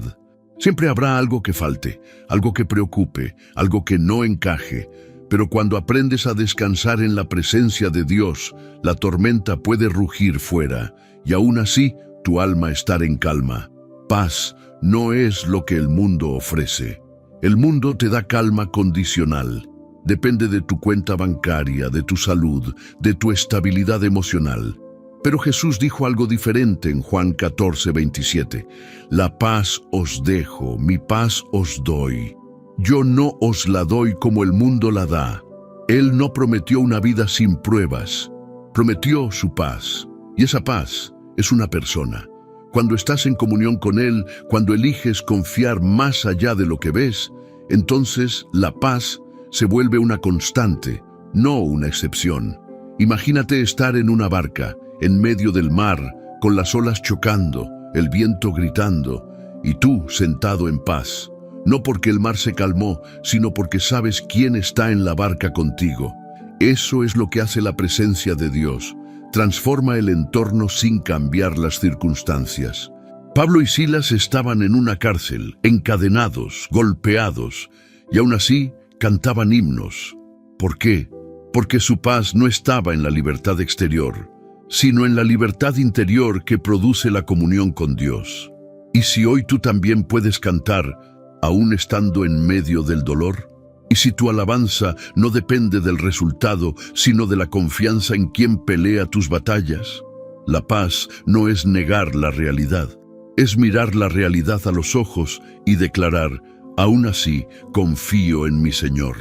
Siempre habrá algo que falte, algo que preocupe, algo que no encaje. Pero cuando aprendes a descansar en la presencia de Dios, la tormenta puede rugir fuera, y aún así, tu alma estar en calma. Paz no es lo que el mundo ofrece. El mundo te da calma condicional. Depende de tu cuenta bancaria, de tu salud, de tu estabilidad emocional. Pero Jesús dijo algo diferente en Juan 14:27. La paz os dejo, mi paz os doy. Yo no os la doy como el mundo la da. Él no prometió una vida sin pruebas. Prometió su paz. Y esa paz es una persona. Cuando estás en comunión con Él, cuando eliges confiar más allá de lo que ves, entonces la paz se vuelve una constante, no una excepción. Imagínate estar en una barca, en medio del mar, con las olas chocando, el viento gritando, y tú sentado en paz. No porque el mar se calmó, sino porque sabes quién está en la barca contigo. Eso es lo que hace la presencia de Dios. Transforma el entorno sin cambiar las circunstancias. Pablo y Silas estaban en una cárcel, encadenados, golpeados, y aún así cantaban himnos. ¿Por qué? Porque su paz no estaba en la libertad exterior, sino en la libertad interior que produce la comunión con Dios. ¿Y si hoy tú también puedes cantar, aún estando en medio del dolor? ¿Y si tu alabanza no depende del resultado, sino de la confianza en quien pelea tus batallas? La paz no es negar la realidad, es mirar la realidad a los ojos y declarar, aún así, confío en mi Señor.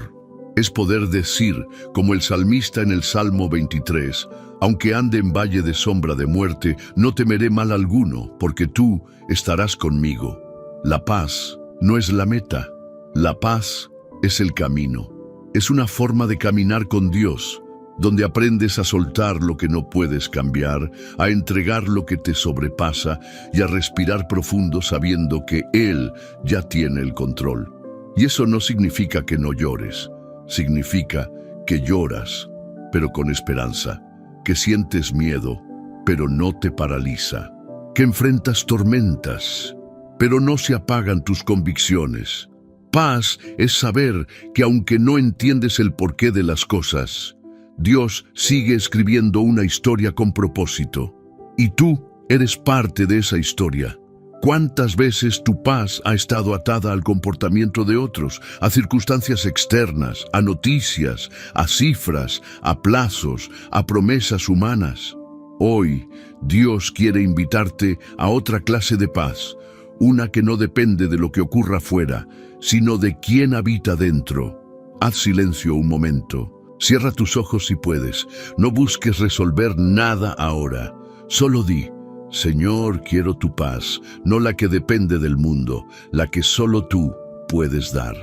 Es poder decir, como el salmista en el Salmo 23, aunque ande en valle de sombra de muerte, no temeré mal alguno, porque tú estarás conmigo. La paz no es la meta, la paz es el camino. Es una forma de caminar con Dios, donde aprendes a soltar lo que no puedes cambiar, a entregar lo que te sobrepasa y a respirar profundo sabiendo que Él ya tiene el control. Y eso no significa que no llores, significa que lloras, pero con esperanza, que sientes miedo, pero no te paraliza, que enfrentas tormentas, pero no se apagan tus convicciones. Paz es saber que aunque no entiendes el porqué de las cosas, Dios sigue escribiendo una historia con propósito, y tú eres parte de esa historia. ¿Cuántas veces tu paz ha estado atada al comportamiento de otros, a circunstancias externas, a noticias, a cifras, a plazos, a promesas humanas? Hoy, Dios quiere invitarte a otra clase de paz, una que no depende de lo que ocurra afuera, sino de quién habita dentro. Haz silencio un momento. Cierra tus ojos si puedes. No busques resolver nada ahora. Solo di, Señor, quiero tu paz, no la que depende del mundo, la que solo tú puedes dar.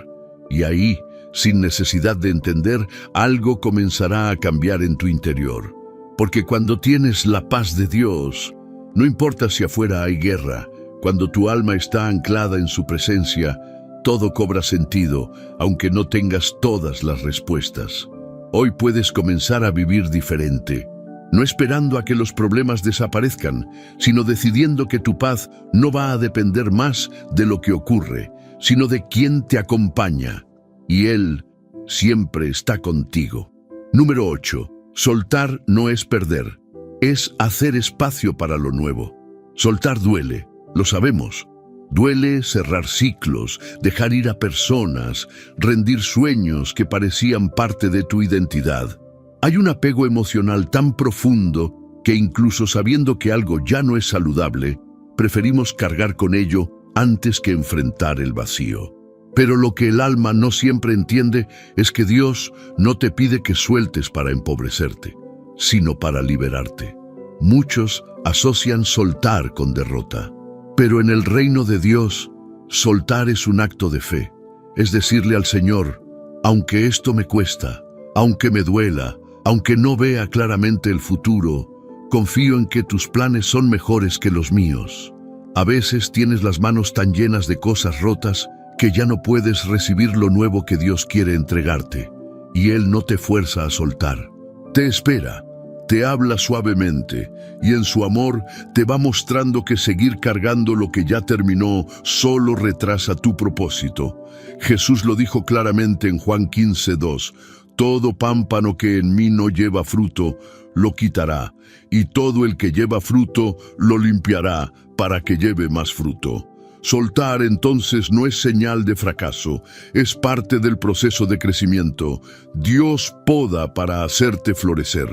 Y ahí, sin necesidad de entender, algo comenzará a cambiar en tu interior. Porque cuando tienes la paz de Dios, no importa si afuera hay guerra, cuando tu alma está anclada en su presencia, todo cobra sentido, aunque no tengas todas las respuestas. Hoy puedes comenzar a vivir diferente, no esperando a que los problemas desaparezcan, sino decidiendo que tu paz no va a depender más de lo que ocurre, sino de quién te acompaña, y Él siempre está contigo. Número 8. Soltar no es perder, es hacer espacio para lo nuevo. Soltar duele, lo sabemos. Duele cerrar ciclos, dejar ir a personas, rendir sueños que parecían parte de tu identidad. Hay un apego emocional tan profundo que incluso sabiendo que algo ya no es saludable, preferimos cargar con ello antes que enfrentar el vacío. Pero lo que el alma no siempre entiende es que Dios no te pide que sueltes para empobrecerte, sino para liberarte. Muchos asocian soltar con derrota. Pero en el reino de Dios, soltar es un acto de fe. Es decirle al Señor, aunque esto me cuesta, aunque me duela, aunque no vea claramente el futuro, confío en que tus planes son mejores que los míos. A veces tienes las manos tan llenas de cosas rotas que ya no puedes recibir lo nuevo que Dios quiere entregarte, y Él no te fuerza a soltar. Te espera. Te habla suavemente y en su amor te va mostrando que seguir cargando lo que ya terminó solo retrasa tu propósito. Jesús lo dijo claramente en Juan 15:2. Todo pámpano que en mí no lleva fruto, lo quitará, y todo el que lleva fruto, lo limpiará para que lleve más fruto. Soltar entonces no es señal de fracaso, es parte del proceso de crecimiento. Dios poda para hacerte florecer.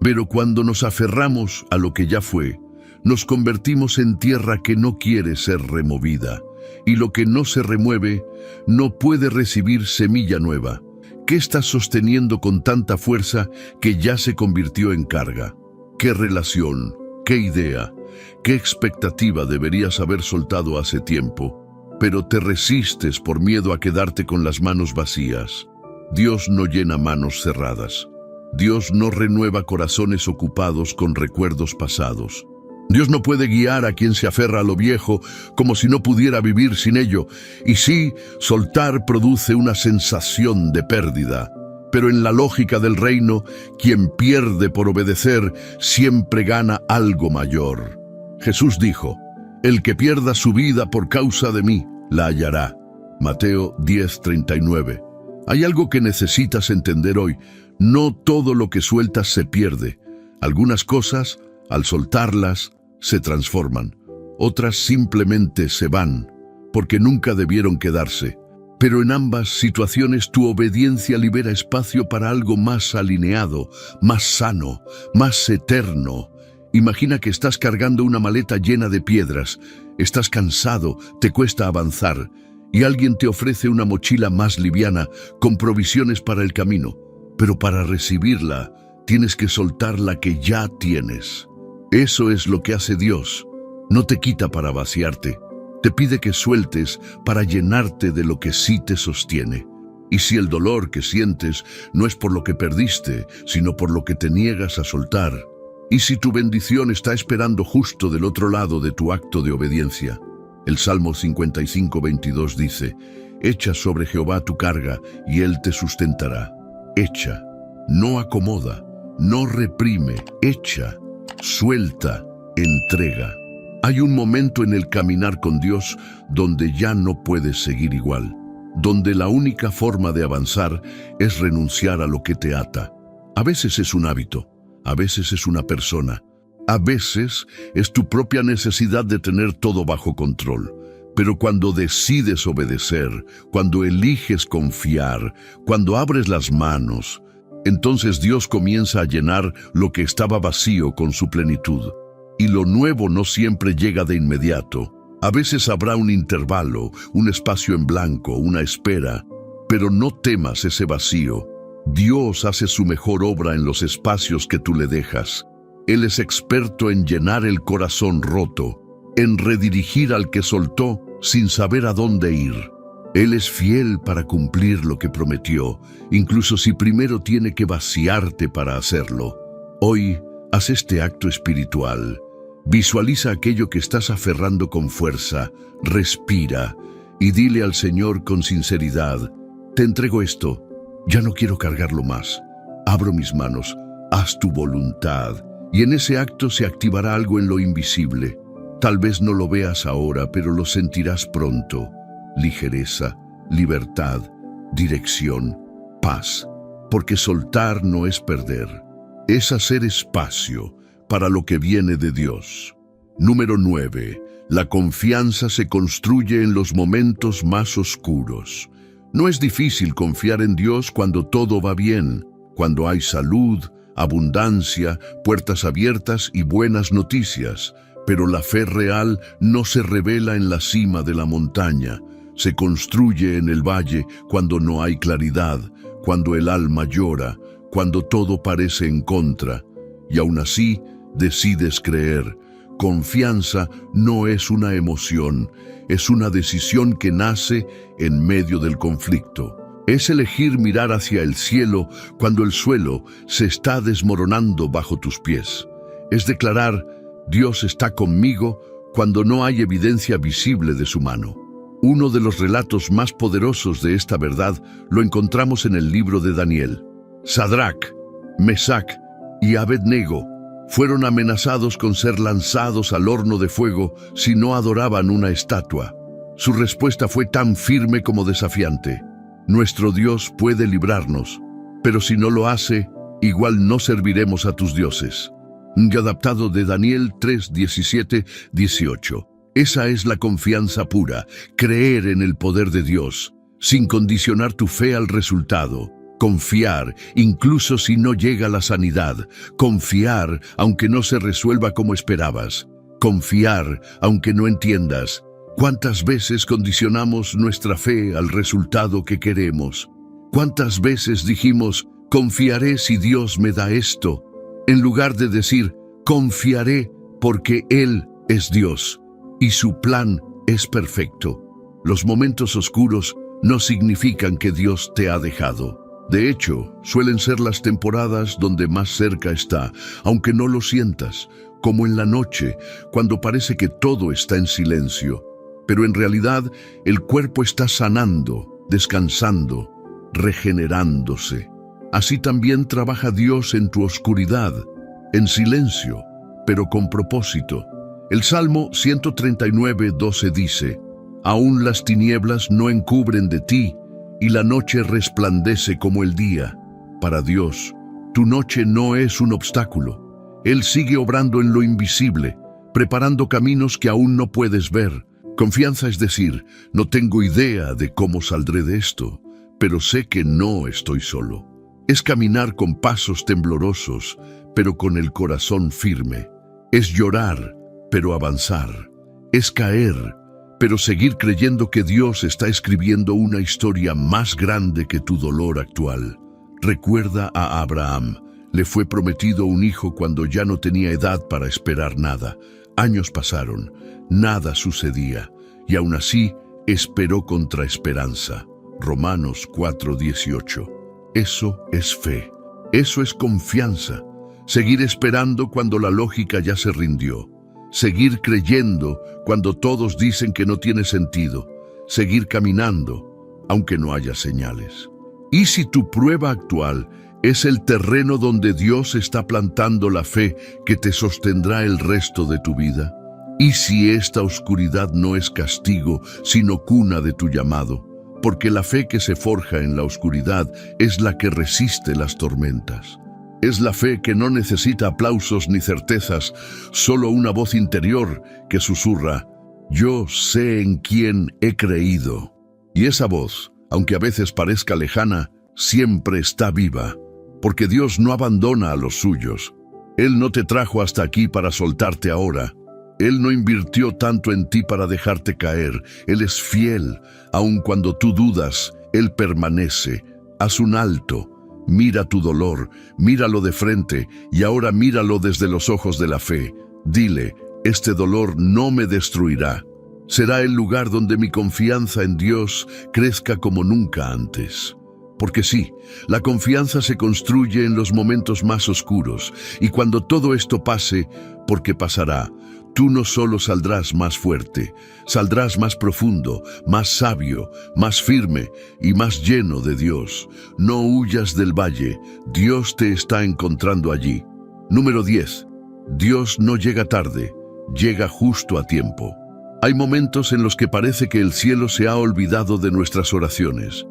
Pero cuando nos aferramos a lo que ya fue, nos convertimos en tierra que no quiere ser removida, y lo que no se remueve no puede recibir semilla nueva. ¿Qué estás sosteniendo con tanta fuerza que ya se convirtió en carga? ¿Qué relación, qué idea, qué expectativa deberías haber soltado hace tiempo, pero te resistes por miedo a quedarte con las manos vacías? Dios no llena manos cerradas. Dios no renueva corazones ocupados con recuerdos pasados. Dios no puede guiar a quien se aferra a lo viejo como si no pudiera vivir sin ello. Y sí, soltar produce una sensación de pérdida. Pero en la lógica del reino, quien pierde por obedecer siempre gana algo mayor. Jesús dijo, El que pierda su vida por causa de mí, la hallará. Mateo 10:39. Hay algo que necesitas entender hoy. No todo lo que sueltas se pierde. Algunas cosas, al soltarlas, se transforman. Otras simplemente se van, porque nunca debieron quedarse. Pero en ambas situaciones tu obediencia libera espacio para algo más alineado, más sano, más eterno. Imagina que estás cargando una maleta llena de piedras, estás cansado, te cuesta avanzar, y alguien te ofrece una mochila más liviana, con provisiones para el camino. Pero para recibirla, tienes que soltar la que ya tienes. Eso es lo que hace Dios. No te quita para vaciarte. Te pide que sueltes para llenarte de lo que sí te sostiene. Y si el dolor que sientes no es por lo que perdiste, sino por lo que te niegas a soltar, y si tu bendición está esperando justo del otro lado de tu acto de obediencia. El Salmo 55:22 dice: «Echa sobre Jehová tu carga, y Él te sustentará». Echa, no acomoda, no reprime, echa, suelta, entrega. Hay un momento en el caminar con Dios donde ya no puedes seguir igual, donde la única forma de avanzar es renunciar a lo que te ata. A veces es un hábito, a veces es una persona, a veces es tu propia necesidad de tener todo bajo control. Pero cuando decides obedecer, cuando eliges confiar, cuando abres las manos, entonces Dios comienza a llenar lo que estaba vacío con su plenitud. Y lo nuevo no siempre llega de inmediato. A veces habrá un intervalo, un espacio en blanco, una espera. Pero no temas ese vacío. Dios hace su mejor obra en los espacios que tú le dejas. Él es experto en llenar el corazón roto, en redirigir al que soltó sin saber a dónde ir. Él es fiel para cumplir lo que prometió, incluso si primero tiene que vaciarte para hacerlo. Hoy, haz este acto espiritual. Visualiza aquello que estás aferrando con fuerza, respira y dile al Señor con sinceridad: «Te entrego esto, ya no quiero cargarlo más. Abro mis manos, haz tu voluntad». Y en ese acto se activará algo en lo invisible. Tal vez no lo veas ahora, pero lo sentirás pronto. Ligereza, libertad, dirección, paz. Porque soltar no es perder, es hacer espacio para lo que viene de Dios. Número 9. La confianza se construye en los momentos más oscuros. No es difícil confiar en Dios cuando todo va bien, cuando hay salud, abundancia, puertas abiertas y buenas noticias. Pero la fe real no se revela en la cima de la montaña, se construye en el valle cuando no hay claridad, cuando el alma llora, cuando todo parece en contra. Y aún así, decides creer. Confianza no es una emoción, es una decisión que nace en medio del conflicto. Es elegir mirar hacia el cielo cuando el suelo se está desmoronando bajo tus pies. Es declarar: Dios está conmigo cuando no hay evidencia visible de su mano. Uno de los relatos más poderosos de esta verdad lo encontramos en el libro de Daniel. Sadrac, Mesac y Abednego fueron amenazados con ser lanzados al horno de fuego si no adoraban una estatua. Su respuesta fue tan firme como desafiante: «Nuestro Dios puede librarnos, pero si no lo hace, igual no serviremos a tus dioses». Adaptado de Daniel 3:17-18. Esa es la confianza pura, creer en el poder de Dios, sin condicionar tu fe al resultado. Confiar, incluso si no llega la sanidad. Confiar, aunque no se resuelva como esperabas. Confiar, aunque no entiendas. ¿Cuántas veces condicionamos nuestra fe al resultado que queremos? ¿Cuántas veces dijimos: «Confiaré si Dios me da esto», en lugar de decir: «Confiaré porque Él es Dios y su plan es perfecto»? Los momentos oscuros no significan que Dios te ha dejado. De hecho, suelen ser las temporadas donde más cerca está, aunque no lo sientas, como en la noche, cuando parece que todo está en silencio. Pero en realidad, el cuerpo está sanando, descansando, regenerándose. Así también trabaja Dios en tu oscuridad, en silencio, pero con propósito. El Salmo 139:12 dice: Aún las tinieblas no encubren de ti, y la noche resplandece como el día. Para Dios, tu noche no es un obstáculo. Él sigue obrando en lo invisible, preparando caminos que aún no puedes ver. Confianza es decir, no tengo idea de cómo saldré de esto, pero sé que no estoy solo. Es caminar con pasos temblorosos, pero con el corazón firme. Es llorar, pero avanzar. Es caer, pero seguir creyendo que Dios está escribiendo una historia más grande que tu dolor actual. Recuerda a Abraham. Le fue prometido un hijo cuando ya no tenía edad para esperar nada. Años pasaron, nada sucedía, y aún así esperó contra esperanza. Romanos 4:18. Eso es fe. Eso es confianza. Seguir esperando cuando la lógica ya se rindió. Seguir creyendo cuando todos dicen que no tiene sentido. Seguir caminando, aunque no haya señales. ¿Y si tu prueba actual es el terreno donde Dios está plantando la fe que te sostendrá el resto de tu vida? ¿Y si esta oscuridad no es castigo, sino cuna de tu llamado? Porque la fe que se forja en la oscuridad es la que resiste las tormentas. Es la fe que no necesita aplausos ni certezas, solo una voz interior que susurra: yo sé en quién he creído. Y esa voz, aunque a veces parezca lejana, siempre está viva, porque Dios no abandona a los suyos. Él no te trajo hasta aquí para soltarte ahora. Él no invirtió tanto en ti para dejarte caer. Él es fiel, aun cuando tú dudas, Él permanece. Haz un alto. Mira tu dolor, míralo de frente y ahora míralo desde los ojos de la fe. Dile: este dolor no me destruirá. Será el lugar donde mi confianza en Dios crezca como nunca antes. Porque sí, la confianza se construye en los momentos más oscuros, y cuando todo esto pase, porque pasará, tú no solo saldrás más fuerte, saldrás más profundo, más sabio, más firme y más lleno de Dios. No huyas del valle, Dios te está encontrando allí. Número 10. Dios no llega tarde, llega justo a tiempo. Hay momentos en los que parece que el cielo se ha olvidado de nuestras oraciones.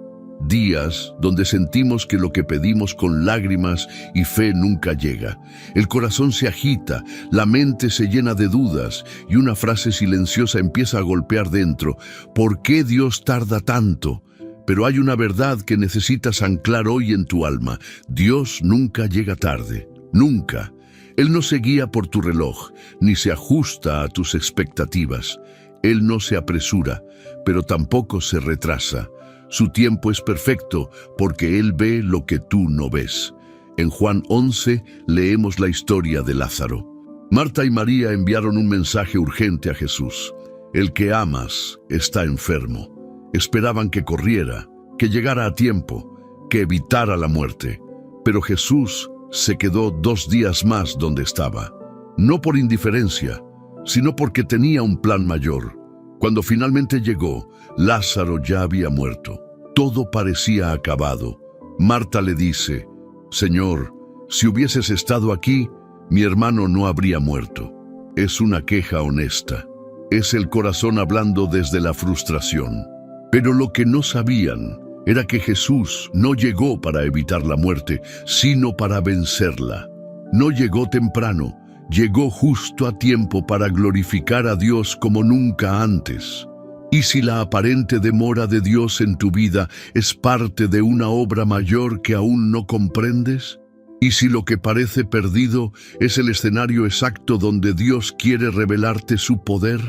Días donde sentimos que lo que pedimos con lágrimas y fe nunca llega. El corazón se agita, la mente se llena de dudas y una frase silenciosa empieza a golpear dentro. ¿Por qué Dios tarda tanto? Pero hay una verdad que necesitas anclar hoy en tu alma. Dios nunca llega tarde, nunca. Él no se guía por tu reloj, ni se ajusta a tus expectativas. Él no se apresura, pero tampoco se retrasa. Su tiempo es perfecto porque Él ve lo que tú no ves. En Juan 11 leemos la historia de Lázaro. Marta y María enviaron un mensaje urgente a Jesús. El que amas está enfermo. Esperaban que corriera, que llegara a tiempo, que evitara la muerte. Pero Jesús se quedó 2 días más donde estaba. No por indiferencia, sino porque tenía un plan mayor. Cuando finalmente llegó, Lázaro ya había muerto. Todo parecía acabado. Marta le dice: Señor, si hubieses estado aquí, mi hermano no habría muerto. Es una queja honesta. Es el corazón hablando desde la frustración. Pero lo que no sabían era que Jesús no llegó para evitar la muerte, sino para vencerla. No llegó temprano, llegó justo a tiempo para glorificar a Dios como nunca antes. Y si la aparente demora de Dios en tu vida es parte de una obra mayor que aún no comprendes, y si lo que parece perdido es el escenario exacto donde Dios quiere revelarte su poder,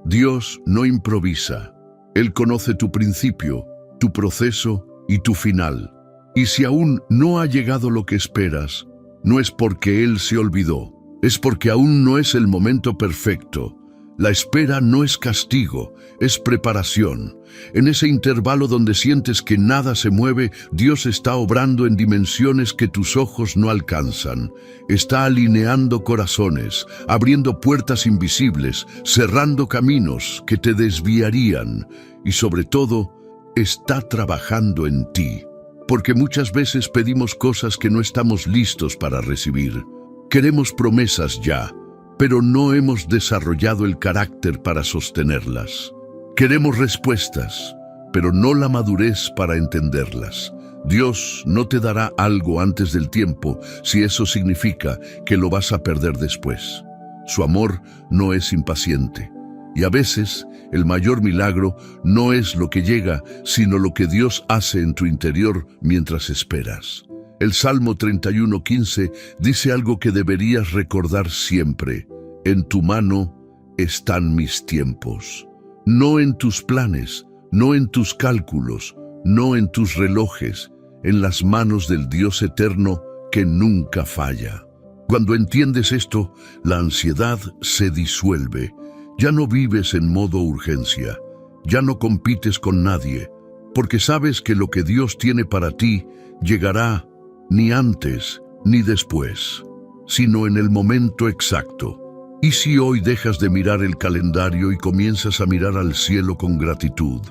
Dios no improvisa. Él conoce tu principio, tu proceso y tu final. Y si aún no ha llegado lo que esperas, no es porque Él se olvidó, es porque aún no es el momento perfecto. La espera no es castigo, es preparación. En ese intervalo donde sientes que nada se mueve, Dios está obrando en dimensiones que tus ojos no alcanzan. Está alineando corazones, abriendo puertas invisibles, cerrando caminos que te desviarían. Y sobre todo, está trabajando en ti. Porque muchas veces pedimos cosas que no estamos listos para recibir. Queremos promesas ya, pero no hemos desarrollado el carácter para sostenerlas. Queremos respuestas, pero no la madurez para entenderlas. Dios no te dará algo antes del tiempo si eso significa que lo vas a perder después. Su amor no es impaciente. Y a veces, el mayor milagro no es lo que llega, sino lo que Dios hace en tu interior mientras esperas. El Salmo 31:15 dice algo que deberías recordar siempre. En tu mano están mis tiempos. No en tus planes, no en tus cálculos, no en tus relojes, en las manos del Dios eterno que nunca falla. Cuando entiendes esto, la ansiedad se disuelve. Ya no vives en modo urgencia, ya no compites con nadie, porque sabes que lo que Dios tiene para ti llegará ni antes ni después, sino en el momento exacto. ¿Y si hoy dejas de mirar el calendario y comienzas a mirar al cielo con gratitud?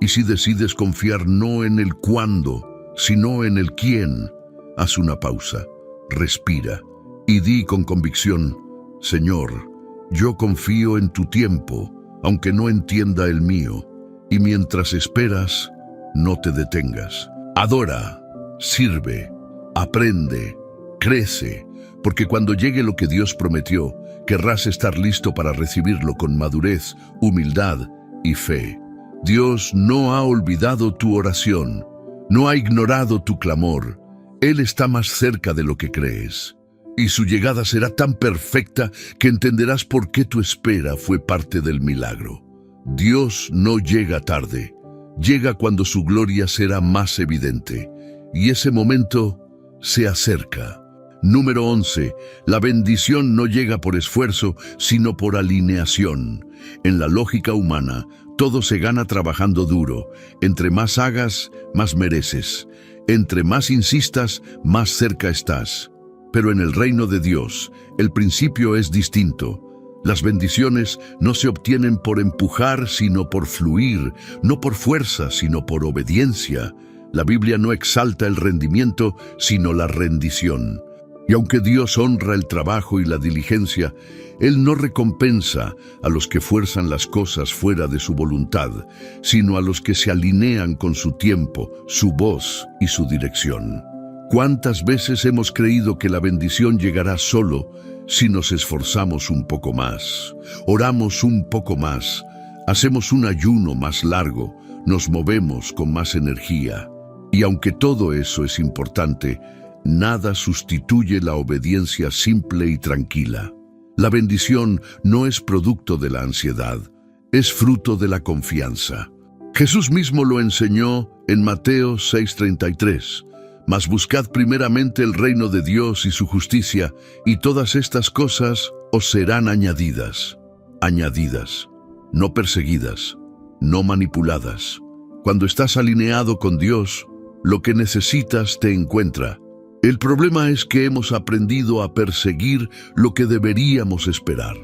¿Y si decides confiar no en el cuándo, sino en el quién? Haz una pausa, respira y di con convicción: Señor, yo confío en tu tiempo, aunque no entienda el mío. Y mientras esperas, no te detengas. Adora, sirve, aprende, crece, porque cuando llegue lo que Dios prometió, querrás estar listo para recibirlo con madurez, humildad y fe. Dios no ha olvidado tu oración, no ha ignorado tu clamor. Él está más cerca de lo que crees. Y su llegada será tan perfecta que entenderás por qué tu espera fue parte del milagro. Dios no llega tarde, llega cuando su gloria será más evidente, y ese momento se acerca. Número 11. La bendición no llega por esfuerzo, sino por alineación. En la lógica humana, todo se gana trabajando duro. Entre más hagas, más mereces. Entre más insistas, más cerca estás. Pero en el reino de Dios, el principio es distinto. Las bendiciones no se obtienen por empujar, sino por fluir, no por fuerza, sino por obediencia. La Biblia no exalta el rendimiento, sino la rendición. Y aunque Dios honra el trabajo y la diligencia, Él no recompensa a los que fuerzan las cosas fuera de su voluntad, sino a los que se alinean con su tiempo, su voz y su dirección. ¿Cuántas veces hemos creído que la bendición llegará solo si nos esforzamos un poco más, oramos un poco más, hacemos un ayuno más largo, nos movemos con más energía? Y aunque todo eso es importante, nada sustituye la obediencia simple y tranquila. La bendición no es producto de la ansiedad, es fruto de la confianza. Jesús mismo lo enseñó en Mateo 6:33. Mas buscad primeramente el reino de Dios y su justicia, y todas estas cosas os serán añadidas. Añadidas, no perseguidas, no manipuladas. Cuando estás alineado con Dios, lo que necesitas te encuentra. El problema es que hemos aprendido a perseguir lo que deberíamos esperar,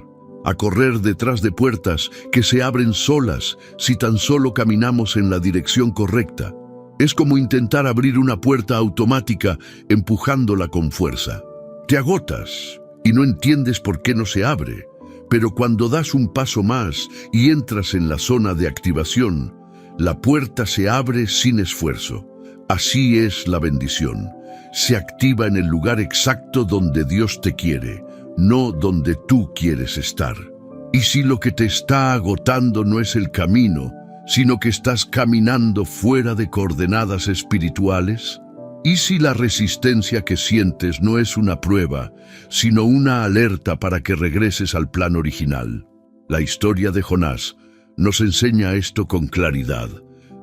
a correr detrás de puertas que se abren solas si tan solo caminamos en la dirección correcta. Es como intentar abrir una puerta automática empujándola con fuerza. Te agotas y no entiendes por qué no se abre, pero cuando das un paso más y entras en la zona de activación, la puerta se abre sin esfuerzo. Así es la bendición. Se activa en el lugar exacto donde Dios te quiere, no donde tú quieres estar. Y si lo que te está agotando no es el camino, sino que estás caminando fuera de coordenadas espirituales? ¿Y si la resistencia que sientes no es una prueba, sino una alerta para que regreses al plan original? La historia de Jonás nos enseña esto con claridad.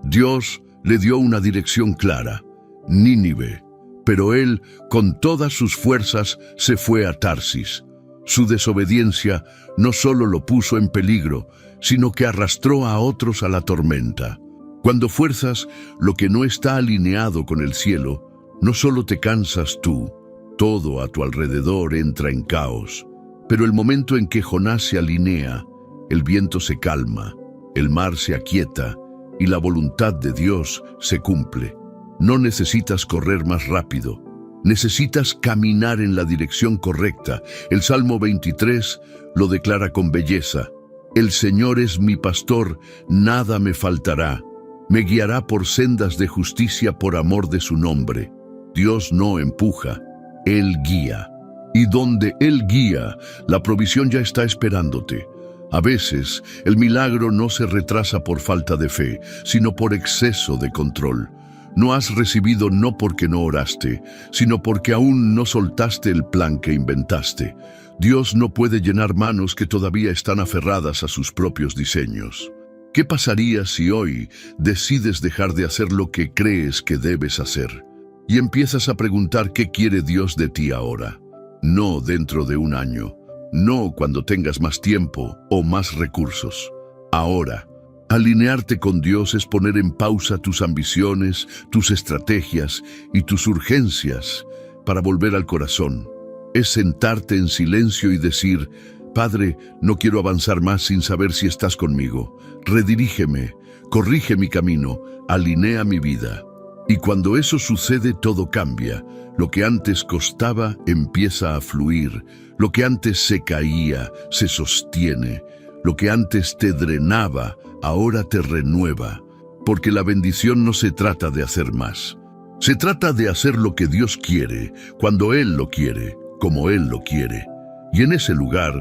Dios le dio una dirección clara, Nínive, pero él, con todas sus fuerzas, se fue a Tarsis. Su desobediencia no solo lo puso en peligro, sino que arrastró a otros a la tormenta. Cuando fuerzas lo que no está alineado con el cielo, no solo te cansas tú, todo a tu alrededor entra en caos. Pero el momento en que Jonás se alinea, el viento se calma, el mar se aquieta y la voluntad de Dios se cumple. No necesitas correr más rápido, Necesitas caminar en la dirección correcta. El Salmo 23 lo declara con belleza. El Señor es mi pastor, nada me faltará. Me guiará por sendas de justicia por amor de su nombre. Dios no empuja, Él guía. Y donde Él guía, la provisión ya está esperándote. A veces, el milagro no se retrasa por falta de fe, sino por exceso de control. No has recibido no porque no oraste, sino porque aún no soltaste el plan que inventaste. Dios no puede llenar manos que todavía están aferradas a sus propios diseños. ¿Qué pasaría si hoy decides dejar de hacer lo que crees que debes hacer? Y empiezas a preguntar qué quiere Dios de ti ahora. No dentro de un año, no cuando tengas más tiempo o más recursos. Ahora. Alinearte con Dios es poner en pausa tus ambiciones, tus estrategias y tus urgencias para volver al corazón. Es sentarte en silencio y decir, Padre, no quiero avanzar más sin saber si estás conmigo. Redirígeme, corrige mi camino, alinea mi vida. Y cuando eso sucede, todo cambia. Lo que antes costaba empieza a fluir. Lo que antes se caía, se sostiene. Lo que antes te drenaba, ahora te renueva, porque la bendición no se trata de hacer más. Se trata de hacer lo que Dios quiere, cuando Él lo quiere, como Él lo quiere. Y en ese lugar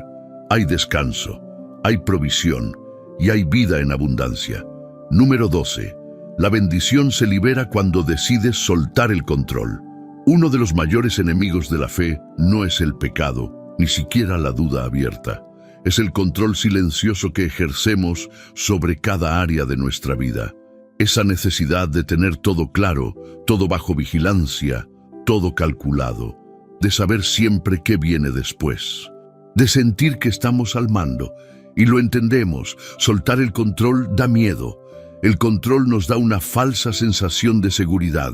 hay descanso, hay provisión y hay vida en abundancia. Número 12. La bendición se libera cuando decides soltar el control. Uno de los mayores enemigos de la fe no es el pecado, ni siquiera la duda abierta. Es el control silencioso que ejercemos sobre cada área de nuestra vida. Esa necesidad de tener todo claro, todo bajo vigilancia, todo calculado, de saber siempre qué viene después, de sentir que estamos al mando. Y lo entendemos, soltar el control da miedo. El control nos da una falsa sensación de seguridad.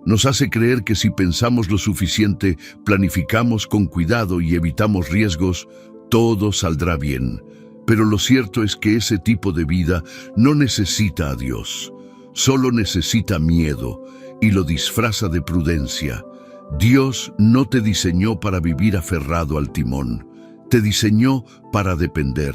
Nos hace creer que si pensamos lo suficiente, planificamos con cuidado y evitamos riesgos, todo saldrá bien. Pero lo cierto es que ese tipo de vida no necesita a Dios. Solo necesita miedo y lo disfraza de prudencia. Dios no te diseñó para vivir aferrado al timón. Te diseñó para depender.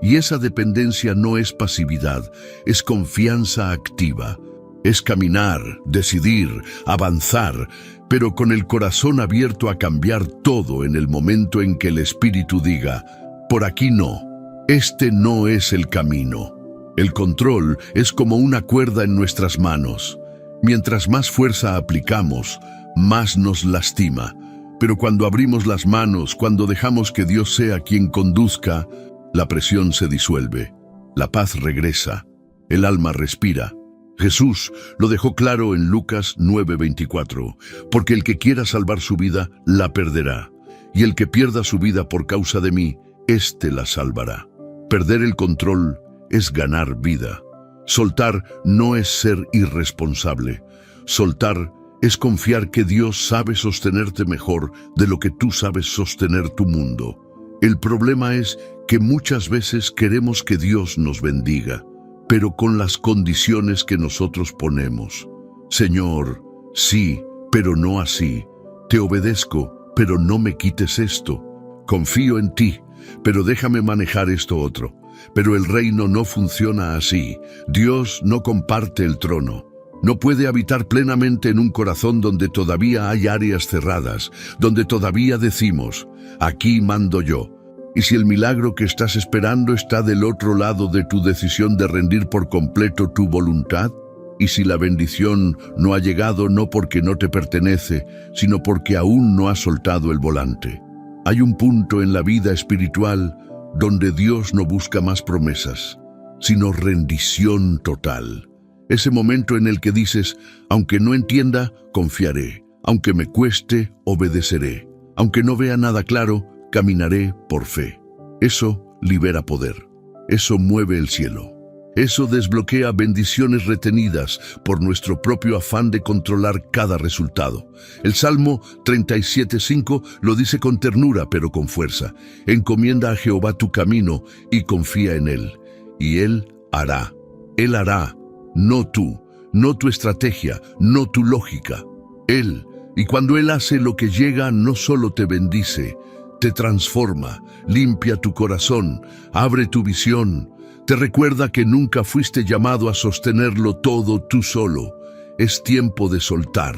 Y esa dependencia no es pasividad, es confianza activa. Es caminar, decidir, avanzar, pero con el corazón abierto a cambiar todo en el momento en que el Espíritu diga, por aquí no, este no es el camino. El control es como una cuerda en nuestras manos. Mientras más fuerza aplicamos, más nos lastima. Pero cuando abrimos las manos, cuando dejamos que Dios sea quien conduzca, la presión se disuelve, la paz regresa, el alma respira. Jesús lo dejó claro en Lucas 9:24, porque el que quiera salvar su vida, la perderá, y el que pierda su vida por causa de mí, éste la salvará. Perder el control es ganar vida. Soltar no es ser irresponsable. Soltar es confiar que Dios sabe sostenerte mejor de lo que tú sabes sostener tu mundo. El problema es que muchas veces queremos que Dios nos bendiga, pero con las condiciones que nosotros ponemos. Señor, sí, pero no así. Te obedezco, pero no me quites esto. Confío en ti, pero déjame manejar esto otro. Pero el reino no funciona así. Dios no comparte el trono. No puede habitar plenamente en un corazón donde todavía hay áreas cerradas, donde todavía decimos, aquí mando yo. Y si el milagro que estás esperando está del otro lado de tu decisión de rendir por completo tu voluntad, y si la bendición no ha llegado no porque no te pertenece, sino porque aún no has soltado el volante. Hay un punto en la vida espiritual donde Dios no busca más promesas, sino rendición total. Ese momento en el que dices, aunque no entienda, confiaré. Aunque me cueste, obedeceré. Aunque no vea nada claro, caminaré por fe. Eso libera poder. Eso mueve el cielo. Eso desbloquea bendiciones retenidas por nuestro propio afán de controlar cada resultado. El Salmo 37:5 lo dice con ternura pero con fuerza. Encomienda a Jehová tu camino y confía en Él. Y Él hará. Él hará. No tú, no tu estrategia, no tu lógica. Él Y cuando Él hace lo que llega, no solo te bendice, te transforma, limpia tu corazón, abre tu visión, te recuerda que nunca fuiste llamado a sostenerlo todo tú solo. Es tiempo de soltar,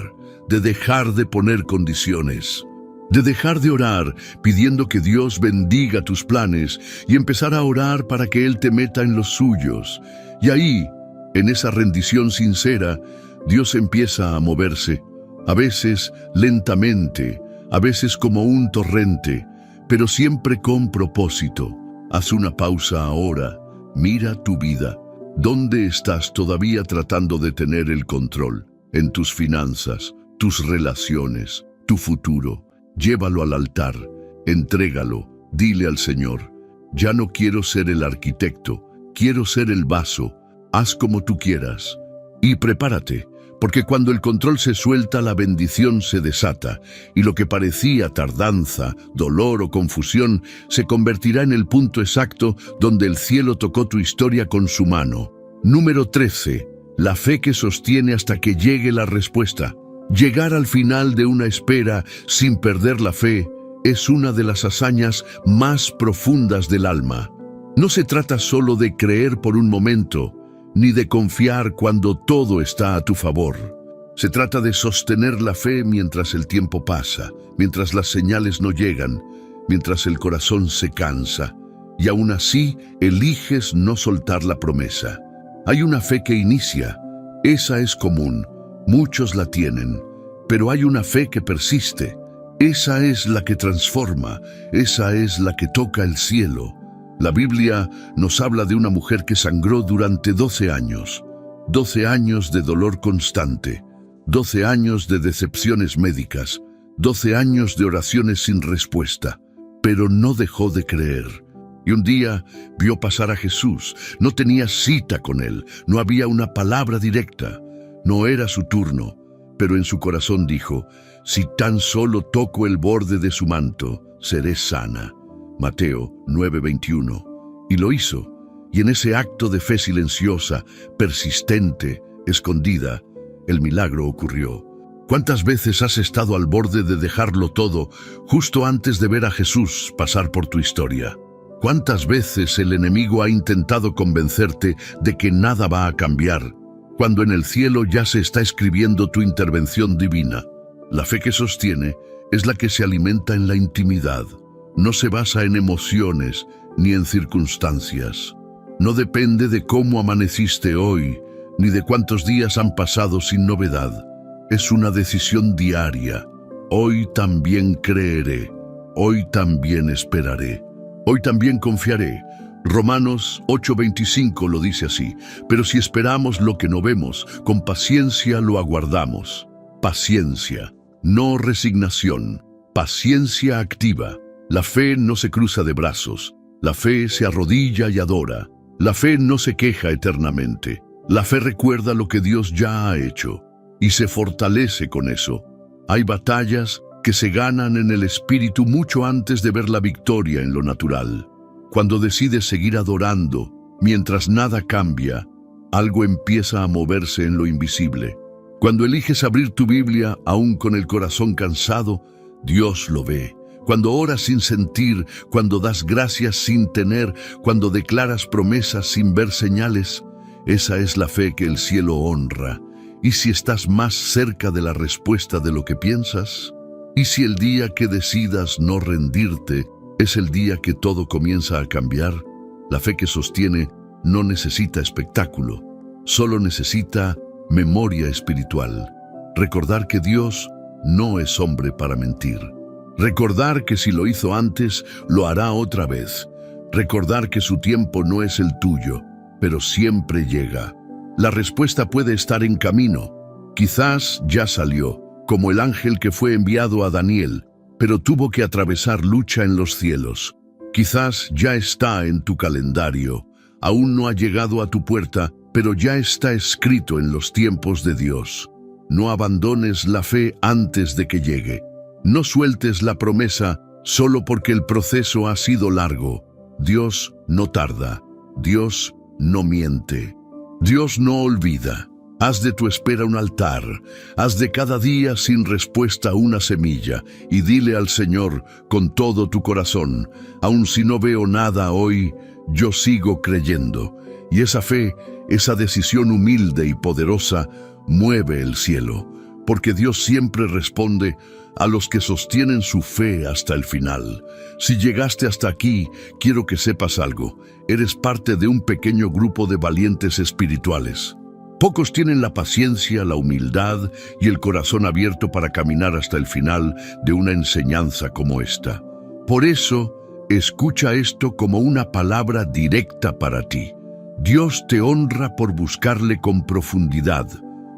de dejar de poner condiciones, de dejar de orar pidiendo que Dios bendiga tus planes y empezar a orar para que Él te meta en los suyos. Y ahí, en esa rendición sincera, Dios empieza a moverse, a veces lentamente, a veces como un torrente, pero siempre con propósito. Haz una pausa ahora, mira tu vida. ¿Dónde estás todavía tratando de tener el control? En tus finanzas, tus relaciones, tu futuro. Llévalo al altar, entrégalo, dile al Señor: ya no quiero ser el arquitecto, quiero ser el vaso, haz como tú quieras. Y prepárate, porque cuando el control se suelta, la bendición se desata, y lo que parecía tardanza, dolor o confusión se convertirá en el punto exacto donde el cielo tocó tu historia con su mano. Número 13. La fe que sostiene hasta que llegue la respuesta. Llegar al final de una espera sin perder la fe es una de las hazañas más profundas del alma. No se trata solo de creer por un momento, ni de confiar cuando todo está a tu favor. Se trata de sostener la fe mientras el tiempo pasa, mientras las señales no llegan, mientras el corazón se cansa, y aún así eliges no soltar la promesa. Hay una fe que inicia, esa es común, muchos la tienen, pero hay una fe que persiste, esa es la que transforma, esa es la que toca el cielo. La Biblia nos habla de una mujer que sangró durante 12 años, 12 años de dolor constante, 12 años de decepciones médicas, 12 años de oraciones sin respuesta, pero no dejó de creer. Y un día vio pasar a Jesús, no tenía cita con él, no había una palabra directa, no era su turno, pero en su corazón dijo: si tan solo toco el borde de su manto, seré sana. Mateo 9:21. Y lo hizo, y en ese acto de fe silenciosa, persistente, escondida, el milagro ocurrió. ¿Cuántas veces has estado al borde de dejarlo todo justo antes de ver a Jesús pasar por tu historia? ¿Cuántas veces el enemigo ha intentado convencerte de que nada va a cambiar, cuando en el cielo ya se está escribiendo tu intervención divina? La fe que sostiene es la que se alimenta en la intimidad. No se basa en emociones ni en circunstancias. No depende de cómo amaneciste hoy, ni de cuántos días han pasado sin novedad. Es una decisión diaria. Hoy también creeré. Hoy también esperaré. Hoy también confiaré. Romanos 8:25 lo dice así: pero si esperamos lo que no vemos, con paciencia lo aguardamos. Paciencia, no resignación. Paciencia activa. La fe no se cruza de brazos. La fe se arrodilla y adora. La fe no se queja eternamente. La fe recuerda lo que Dios ya ha hecho y se fortalece con eso. Hay batallas que se ganan en el espíritu mucho antes de ver la victoria en lo natural. Cuando decides seguir adorando, mientras nada cambia, algo empieza a moverse en lo invisible. Cuando eliges abrir tu Biblia, aún con el corazón cansado, Dios lo ve. Cuando oras sin sentir, cuando das gracias sin tener, cuando declaras promesas sin ver señales, esa es la fe que el cielo honra. ¿Y si estás más cerca de la respuesta de lo que piensas? ¿Y si el día que decidas no rendirte es el día que todo comienza a cambiar? La fe que sostiene no necesita espectáculo, solo necesita memoria espiritual. Recordar que Dios no es hombre para mentir. Recordar que si lo hizo antes, lo hará otra vez. Recordar que su tiempo no es el tuyo, pero siempre llega. La respuesta puede estar en camino. Quizás ya salió, como el ángel que fue enviado a Daniel, pero tuvo que atravesar lucha en los cielos. Quizás ya está en tu calendario. Aún no ha llegado a tu puerta, pero ya está escrito en los tiempos de Dios. No abandones la fe antes de que llegue. No sueltes la promesa solo porque el proceso ha sido largo. Dios no tarda. Dios no miente. Dios no olvida. Haz de tu espera un altar, haz de cada día sin respuesta una semilla, y dile al Señor con todo tu corazón: aun si no veo nada hoy, yo sigo creyendo. Y esa fe, esa decisión humilde y poderosa, mueve el cielo, porque Dios siempre responde a los que sostienen su fe hasta el final. Si llegaste hasta aquí, quiero que sepas algo: eres parte de un pequeño grupo de valientes espirituales. Pocos tienen la paciencia, la humildad y el corazón abierto para caminar hasta el final de una enseñanza como esta. Por eso, escucha esto como una palabra directa para ti. Dios te honra por buscarle con profundidad.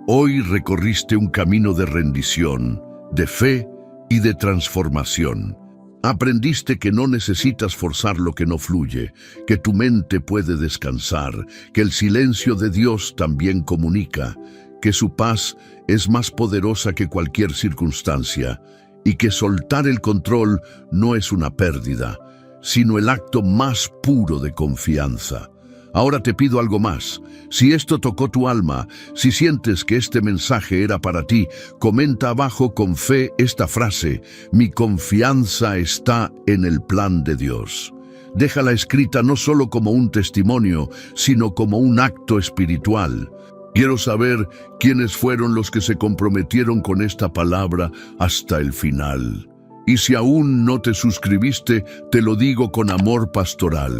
Hoy recorriste un camino de rendición, de fe y de transformación. Aprendiste que no necesitas forzar lo que no fluye, que tu mente puede descansar, que el silencio de Dios también comunica, que su paz es más poderosa que cualquier circunstancia, y que soltar el control no es una pérdida, sino el acto más puro de confianza. Ahora te pido algo más. Si esto tocó tu alma, si sientes que este mensaje era para ti, comenta abajo con fe esta frase: mi confianza está en el plan de Dios. Déjala escrita no solo como un testimonio, sino como un acto espiritual. Quiero saber quiénes fueron los que se comprometieron con esta palabra hasta el final. Y si aún no te suscribiste, te lo digo con amor pastoral: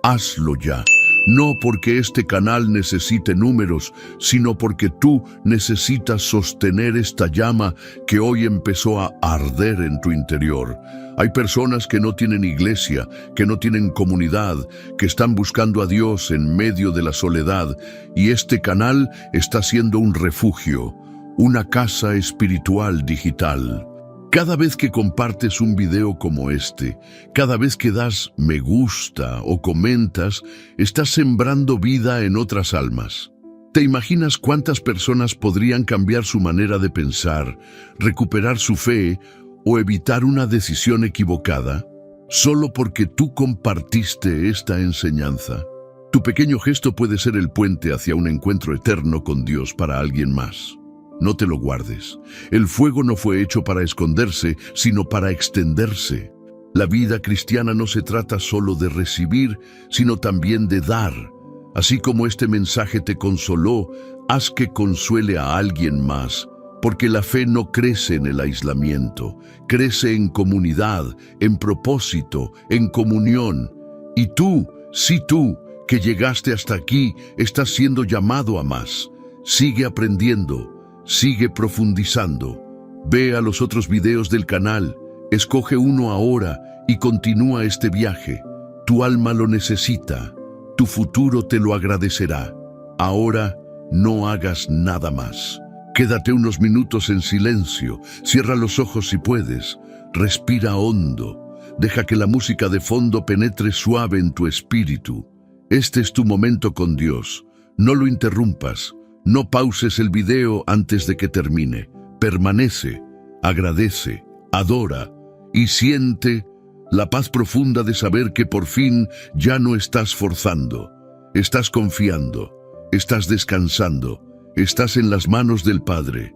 hazlo ya. No porque este canal necesite números, sino porque tú necesitas sostener esta llama que hoy empezó a arder en tu interior. Hay personas que no tienen iglesia, que no tienen comunidad, que están buscando a Dios en medio de la soledad, y este canal está siendo un refugio, una casa espiritual digital. Cada vez que compartes un video como este, cada vez que das me gusta o comentas, estás sembrando vida en otras almas. ¿Te imaginas cuántas personas podrían cambiar su manera de pensar, recuperar su fe o evitar una decisión equivocada, solo porque tú compartiste esta enseñanza? Tu pequeño gesto puede ser el puente hacia un encuentro eterno con Dios para alguien más. No te lo guardes. El fuego no fue hecho para esconderse, sino para extenderse. La vida cristiana no se trata solo de recibir, sino también de dar. Así como este mensaje te consoló, haz que consuele a alguien más, porque la fe no crece en el aislamiento, crece en comunidad, en propósito, en comunión. Y tú, sí tú, que llegaste hasta aquí, estás siendo llamado a más. Sigue aprendiendo. Sigue profundizando. Ve a los otros videos del canal, escoge uno ahora y continúa este viaje. Tu alma lo necesita, tu futuro te lo agradecerá. Ahora no hagas nada más. Quédate unos minutos en silencio, cierra los ojos si puedes, respira hondo, deja que la música de fondo penetre suave en tu espíritu. Este es tu momento con Dios, no lo interrumpas. No pauses el video antes de que termine. Permanece, agradece, adora y siente la paz profunda de saber que por fin ya no estás forzando. Estás confiando, estás descansando, estás en las manos del Padre.